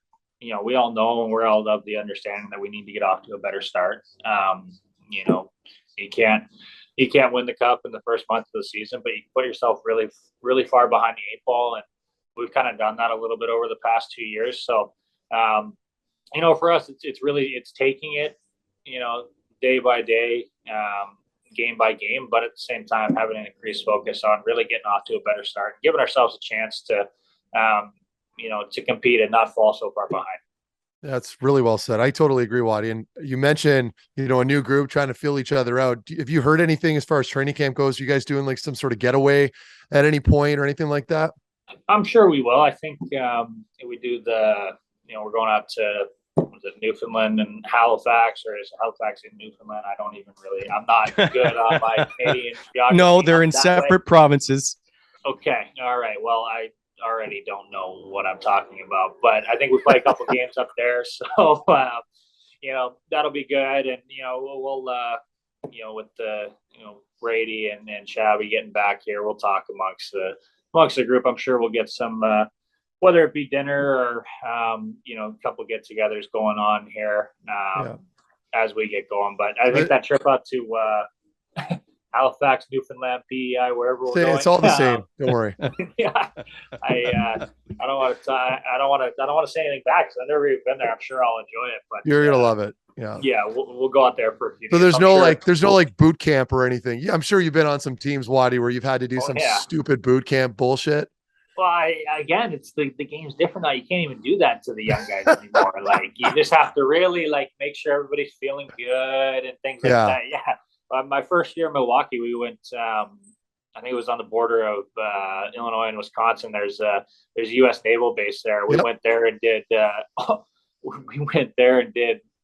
we all know and we're all of the understanding that we need to get off to a better start. You can't win the cup in the first month of the season, but you can put yourself really, really far behind the eight ball. And we've kind of done that a little bit over the past 2 years. So, for us, it's taking it, day by day, game by game, but at the same time, having an increased focus on really getting off to a better start, giving ourselves a chance to compete and not fall so far behind. That's really well said. I totally agree, Waddy. And you mentioned, a new group trying to feel each other out. Have you heard anything as far as training camp goes? Are you guys doing like some sort of getaway at any point or anything like that? I'm sure we will. I think we do we're going out to Newfoundland and Halifax, or is Halifax in Newfoundland? I'm not good on my Canadian geography. No, they're in separate provinces. Okay. All right. Well, I already don't know what I'm talking about, but I think we play a couple games up there. So, that'll be good. And, we'll with the, Brady and Shabby getting back here, we'll talk amongst the group. I'm sure we'll get some, whether it be dinner or, a couple get-togethers going on here as we get going. But I think that trip out to Halifax, Newfoundland, PEI, wherever we're going. It's all the same. Don't worry. Yeah, I don't want to say anything back because I've never even been there. I'm sure I'll enjoy it. But you're gonna love it. Yeah, we'll go out there for a few days. So there's no boot camp or anything. Yeah, I'm sure you've been on some teams, Waddy, where you've had to do some stupid boot camp bullshit. Well, it's the game's different now. You can't even do that to the young guys anymore. Like you just have to really make sure everybody's feeling good and things like that. Yeah. My first year in Milwaukee, we went. I think it was on the border of Illinois and Wisconsin. There's a U.S. Naval base there. We went there and did.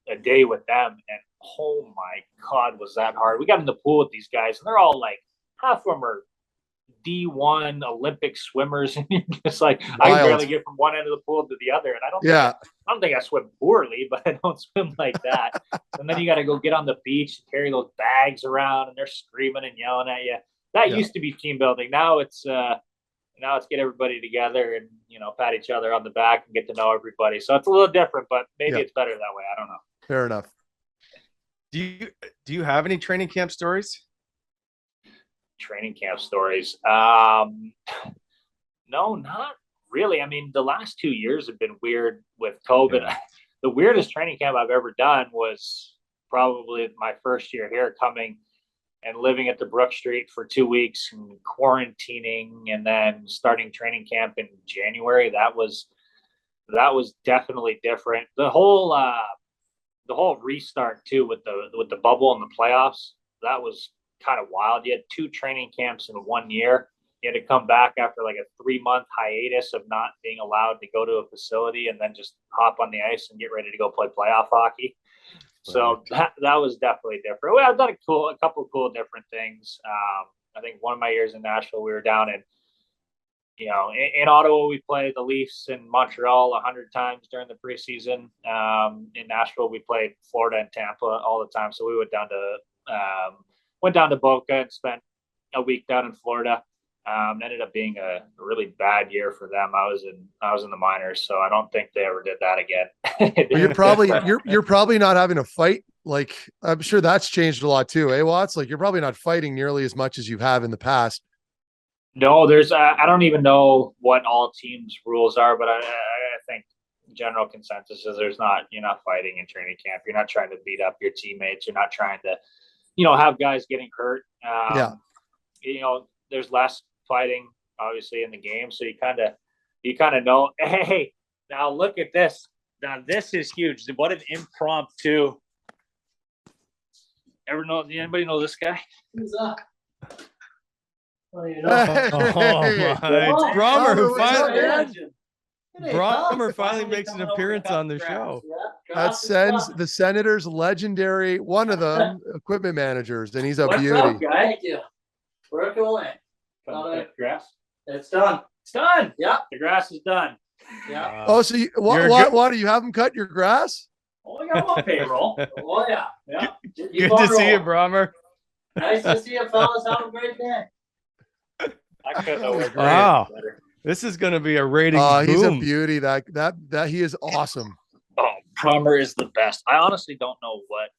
A day with them, and oh my God, was that hard? We got in the pool with these guys, and they're all like, half of them are D1 Olympic swimmers, and you're just like, wild. I can barely get from one end of the pool to the other, and I don't think I swim poorly, but I don't swim like that. And then you got to go get on the beach and carry those bags around, and they're screaming and yelling at you. That used to be team building. Now it's get everybody together and pat each other on the back and get to know everybody. So it's a little different, but maybe it's better that way. I don't know. Fair enough. Do you have any training camp stories? Training camp stories? No, not really. I mean, the last 2 years have been weird with COVID. Yeah. The weirdest training camp I've ever done was probably my first year here, coming and living at the Brook Street for 2 weeks and quarantining, and then starting training camp in January. That was definitely different. The whole restart too with the bubble and the playoffs, that was kind of wild. You had 2 training camps in 1 year. You had to come back after like a 3-month hiatus of not being allowed to go to a facility and then just hop on the ice and get ready to go play playoff hockey. So that was definitely different. Well, I've done a couple of cool different things. I think one of my years in Nashville, we were down in Ottawa, we played the Leafs in Montreal 100 times during the preseason. In Nashville, we played Florida and Tampa all the time. So we went down to Boca and spent a week down in Florida. Ended up being a really bad year for them. I was in the minors, so I don't think they ever did that again. you're probably not having a fight. Like, I'm sure that's changed a lot too, Watts? Like, you're probably not fighting nearly as much as you have in the past. No, there's I don't even know what all teams' rules are, but I think general consensus is you're not fighting in training camp. You're not trying to beat up your teammates. You're not trying to, have guys getting hurt. Yeah. There's less fighting obviously in the game. So you kind of know, hey, now look at this. Now this is huge. What an impromptu. Anybody know this guy? Who's up? Oh, my. Brahmer finally makes an appearance on the show. That's Sens, the Senators' legendary, one of them, equipment managers, and he's a beauty. What's up, guy? Thank you. We're going. Grass? It's done. It's done. Yeah, the grass is done. Yeah. So what do you have him cut your grass? Oh, I got one payroll. Oh, yeah. Yeah. Good to see you, Brahmer. Nice to see you, fellas. Have a great day. I couldn't know where. Wow. This is going to be a rating. He's a beauty. That he is awesome. Oh, Brahmer is the best. I honestly don't know what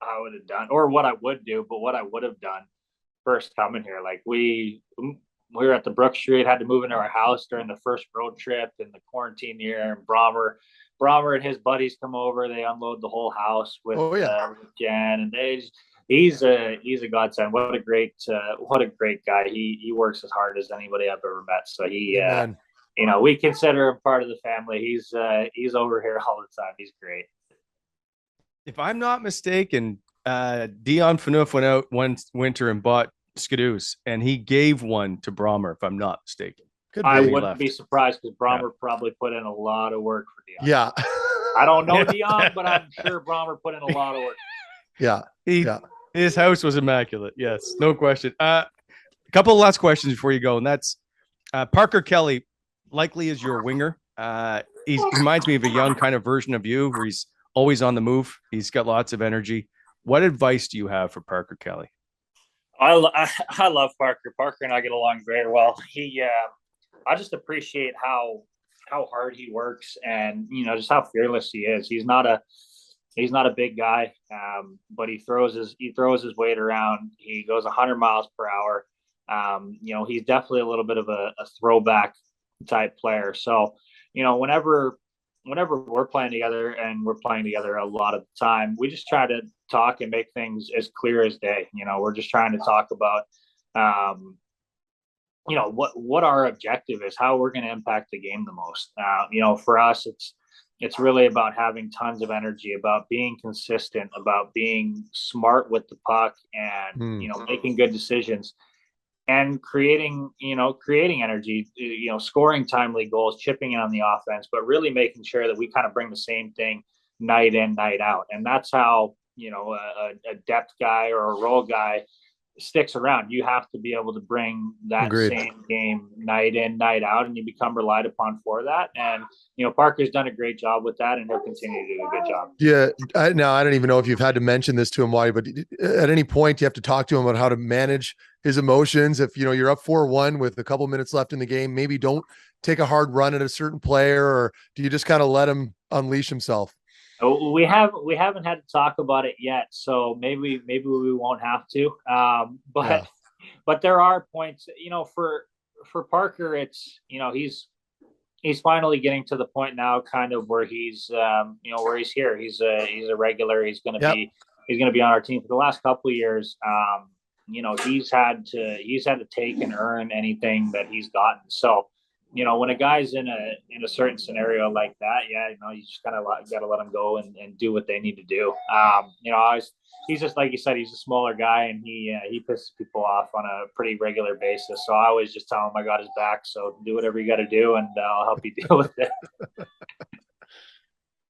I would have done or what I would do, but what I would have done first coming here. Like we were at the Brook Street, had to move into our house during the first road trip in the quarantine year. And Brahmer and his buddies come over. They unload the whole house with Jen, and he's a godsend. What a great guy. He works as hard as anybody I've ever met. So we consider him part of the family. He's over here all the time. He's great. If I'm not mistaken, Dion Phaneuf went out one winter and bought Skidoos, and he gave one to Brahmer, if I'm not mistaken. I wouldn't be surprised because Brahmer probably put in a lot of work for Dion. Yeah. I don't know Dion, but I'm sure Brahmer put in a lot of work. Yeah. His house was immaculate. Yes, no question. A couple of last questions before you go, and that's Parker Kelly likely is your winger. He reminds me of a young kind of version of you where he's always on the move. He's got lots of energy. What advice do you have for Parker Kelly? I love Parker. Parker and I get along very well. I just appreciate how hard he works and, just how fearless he is. He's not a big guy, but he throws his weight around. He goes 100 miles per hour. He's definitely a little bit of a throwback type player. So, whenever we're playing together, and we're playing together a lot of the time, we just try to talk and make things as clear as day. We're just trying to talk about, what our objective is, how we're going to impact the game the most. For us, it's really about having tons of energy, about being consistent, about being smart with the puck and, making good decisions and creating energy, scoring timely goals, chipping in on the offense, but really making sure that we kind of bring the same thing night in, night out. And that's how, a depth guy or a role guy sticks around. You have to be able to bring that same game night in, night out, and you become relied upon for that. And, Parker's done a great job with that, and he'll continue to do a good job. Yeah. I don't even know if you've had to mention this to him, Wally, but at any point you have to talk to him about how to manage his emotions. If, you're up 4-1 with a couple minutes left in the game, maybe don't take a hard run at a certain player, or do you just kind of let him unleash himself? We haven't had to talk about it yet, so maybe we won't have to. But there are points, for Parker, it's he's finally getting to the point now, kind of where he's where he's here. He's a regular. He's going to be on our team for the last couple of years. He's had to take and earn anything that he's gotten. So, when a guy's in a certain scenario like that, you just kind of got to let him go and do what they need to do. He's just, like you said, he's a smaller guy, and he pisses people off on a pretty regular basis. So I always just tell him I got his back. So do whatever you got to do, and I'll help you deal with it.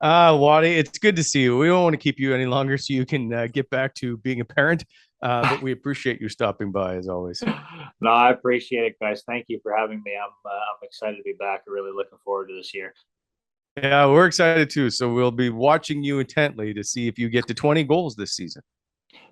Waddy, it's good to see you. We don't want to keep you any longer, so you can get back to being a parent. But we appreciate you stopping by as always. No, I appreciate it, guys. Thank you for having me. I'm excited to be back. I'm really looking forward to this year. Yeah, we're excited too. So we'll be watching you intently to see if you get to 20 goals this season.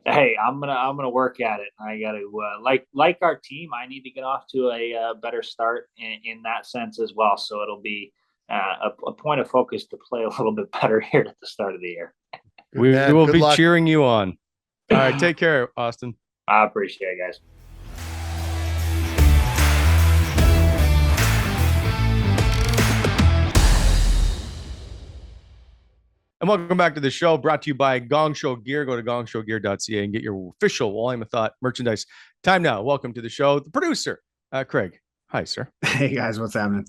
Hey, I'm gonna work at it. I got to like our team. I need to get off to a better start in that sense as well. So it'll be a point of focus to play a little bit better here at the start of the year. We will be cheering you on. All right, take care, Austin. I appreciate it, guys. And welcome back to the show, brought to you by Gong Show Gear. Go to gongshowgear.ca and get your official Wally and Methot merchandise. Time now. Welcome to the show, the producer, Craig. Hi, sir. Hey, guys. What's happening?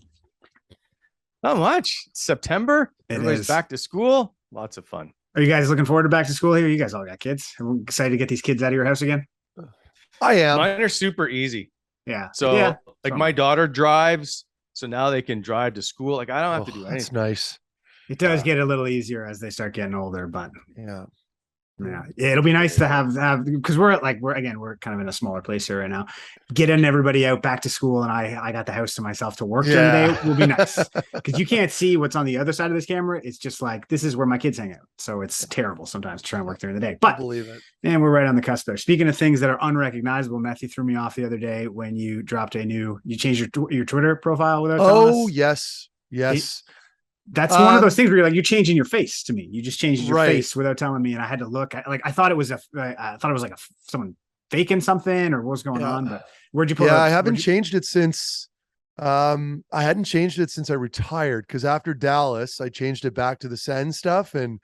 Not much. It's September. Everybody's back to school. Lots of fun. Are you guys looking forward to back to school here? You guys all got kids. I'm excited to get these kids out of your house again. I am. Mine are super easy. Yeah. So, my daughter drives, so now they can drive to school. Like, I don't have to do anything. That's nice. It does get a little easier as they start getting older, but yeah, it'll be nice to have because we're kind of in a smaller place here right now. Getting everybody out back to school, and I got the house to myself to work during the day will be nice because you can't see what's on the other side of this camera. It's just like this is where my kids hang out, so it's terrible sometimes to try and work during the day. But I believe it, and we're right on the cusp there. Speaking of things that are unrecognizable, Matthew threw me off the other day when you dropped you changed your Twitter profile without telling us. Yes. That's one of those things where you're like, you're changing your face to me. You just changed your face without telling me. And I had to look I thought it was someone faking something or what was going on, but where'd you put it? I haven't changed it since, I hadn't changed it since I retired. Cause after Dallas, I changed it back to the Sens stuff. And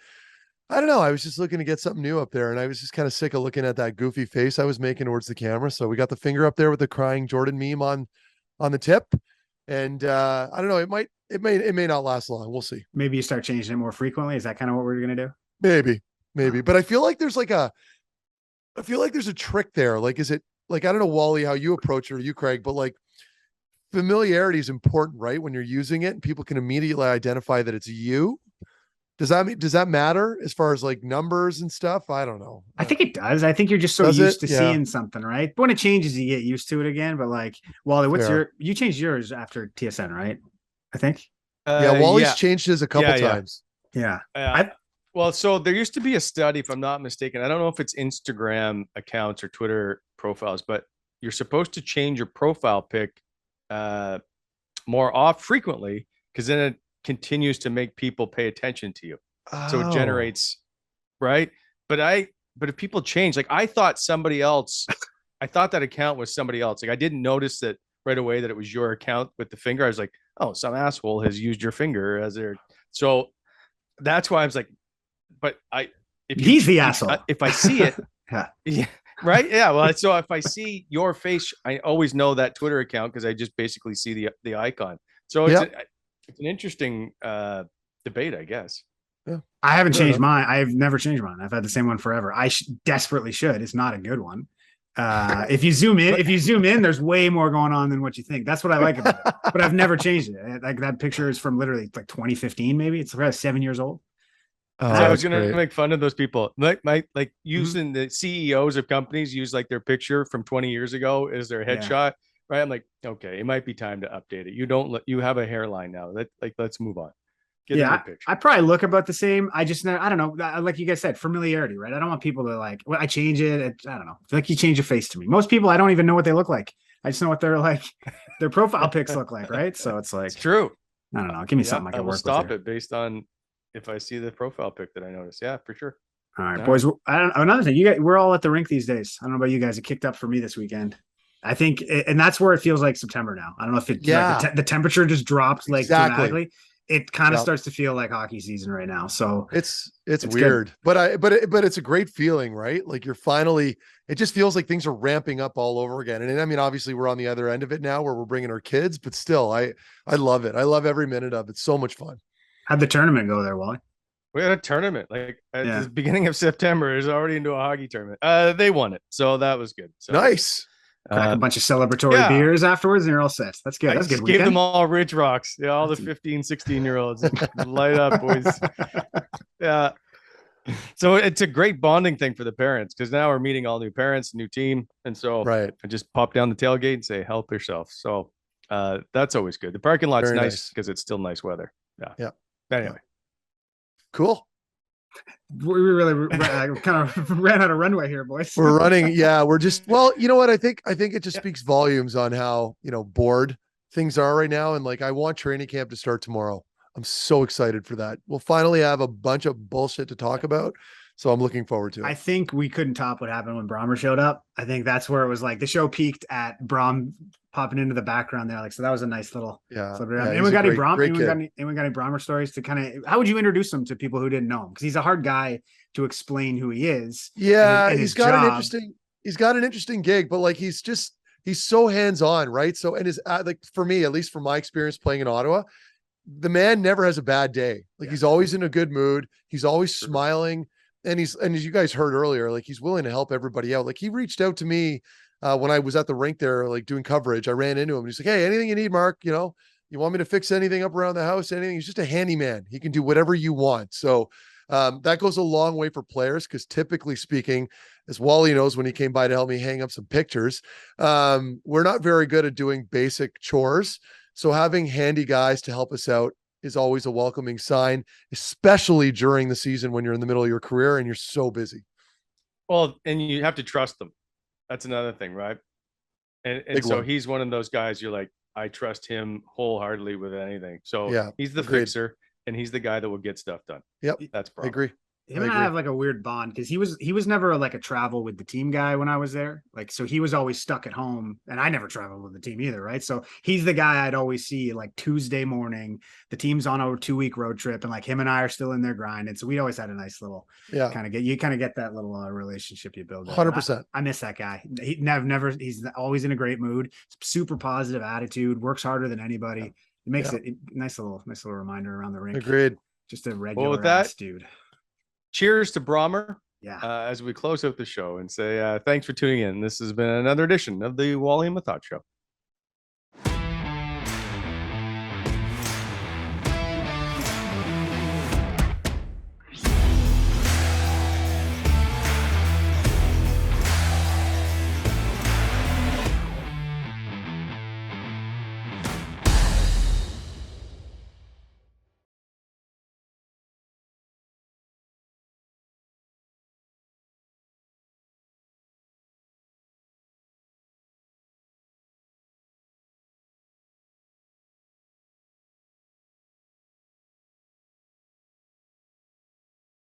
I don't know, I was just looking to get something new up there. And I was just kind of sick of looking at that goofy face I was making towards the camera. So we got the finger up there with the crying Jordan meme on the tip. And I don't know, it may not last long. We'll see. Maybe you start changing it more frequently. Is that kind of what we're going to do? Maybe. But I feel like there's a trick there. Like, is it like, I don't know, Wally, how you approach it or you, Craig, but like familiarity is important, right? When you're using it and people can immediately identify that it's you. Does that matter as far as like numbers and stuff? I don't know. I think it does. I think you're just so used to seeing something, right? But when it changes, you get used to it again. But like, Wally, you changed yours after TSN, right? I think. Wally's changed his a couple times. Yeah. Well, so there used to be a study, if I'm not mistaken. I don't know if it's Instagram accounts or Twitter profiles, but you're supposed to change your profile pic frequently because then it continues to make people pay attention to you. So it generates, right? But if people change, like I thought somebody else, I thought that account was somebody else. Like I didn't notice that right away that it was your account with the finger. I was like, oh, some asshole has used your finger as their. So that's why I was like, but he's the asshole. If I see it, yeah, right. Yeah. Well, so if I see your face, I always know that Twitter account because I just basically see the icon. So it's an interesting debate, I guess. Yeah. I haven't changed mine. I've never changed mine. I've had the same one forever. I desperately should. It's not a good one. If you zoom in, there's way more going on than what you think. That's what I like about it. But I've never changed it. Like that picture is from literally like 2015, maybe. It's probably 7 years old. So I was going to make fun of those people, like using the CEOs of companies use like their picture from 20 years ago as their headshot, right? I'm like, okay, it might be time to update it. You have a hairline now. Let's move on. Get a new picture. I probably look about the same. I don't know. Like you guys said, familiarity, right? I don't want people to like, I change it. I don't know. Like you change your face to me. Most people, I don't even know what they look like. I just know what they're like, their profile pics look like, right? So it's like, it's true. I don't know. Give me something I can work with. Stop it based on if I see the profile pic that I notice. Yeah, for sure. All right, boys. Another thing, we're all at the rink these days. I don't know about you guys. It kicked up for me this weekend. I think, and that's where it feels like September now. I don't know if it's like the temperature just dropped like dramatically. It kind of starts to feel like hockey season right now. So it's weird, good. but it's a great feeling, right? Like it just feels like things are ramping up all over again. And I mean, obviously we're on the other end of it now where we're bringing our kids, but still I love it. I love every minute of it. It's so much fun. How'd the tournament go there, Wally? We had a tournament like at the beginning of September. It was already into a hockey tournament. They won it. So that was good. So nice. Crack a bunch of celebratory beers afterwards and you're all set. That's good. That's good. Gave them all Ridge Rocks. Yeah, all the 15, 16-year-olds. Light up, boys. Yeah. So it's a great bonding thing for the parents because now we're meeting all new parents, new team. And so I just pop down the tailgate and say, help yourself. So that's always good. The parking lot's nice because it's still nice weather. Yeah. Anyway. Cool. We really kind of ran out of runway here, boys. We're running. Yeah, we're just, well, you know what? I think it just speaks volumes on how, bored things are right now. And like, I want training camp to start tomorrow. I'm so excited for that. We'll finally have a bunch of bullshit to talk about. So I'm looking forward to it. I think we couldn't top what happened when Brahmer showed up. I think that's where it was like the show peaked at Brahm popping into the background there. Like, so that was a nice little. Yeah. Anyone got any Brahmer stories to kind of, how would you introduce him to people who didn't know him? Because he's a hard guy to explain who he is. Yeah. He's got an interesting gig, but like, he's so hands-on, right? So, and like for me, at least from my experience playing in Ottawa, the man never has a bad day. Like he's always in a good mood. He's always smiling. And as you guys heard earlier, like he's willing to help everybody out. Like he reached out to me when I was at the rink there, like doing coverage. I ran into him and he's like, "Hey, anything you need, Mark, you want me to fix anything up around the house, anything?" He's just a handyman. He can do whatever you want. So that goes a long way for players, because typically speaking, as Wally knows when he came by to help me hang up some pictures, we're not very good at doing basic chores. So having handy guys to help us out is always a welcoming sign, especially during the season when you're in the middle of your career and you're so busy. Well, and you have to trust them. That's another thing, right? And so he's one of those guys you're like, I trust him wholeheartedly with anything. So he's the fixer, and he's the guy that will get stuff done. Yep. That's I agree. Him and I have like a weird bond, because he was never like a travel with the team guy when I was there. Like, so he was always stuck at home, and I never traveled with the team either, right? So he's the guy I'd always see like Tuesday morning. The team's on a 2-week road trip, and like him and I are still in there grinding. So we always had a nice little kind of get that little relationship you build. 100%. I miss that guy. He's always in a great mood, super positive attitude, works harder than anybody. It makes it nice little reminder around the rink. Agreed. Just a regular ass dude. Cheers to Brahmer. Yeah. As we close out the show and say thanks for tuning in. This has been another edition of the Wally and Methot Show.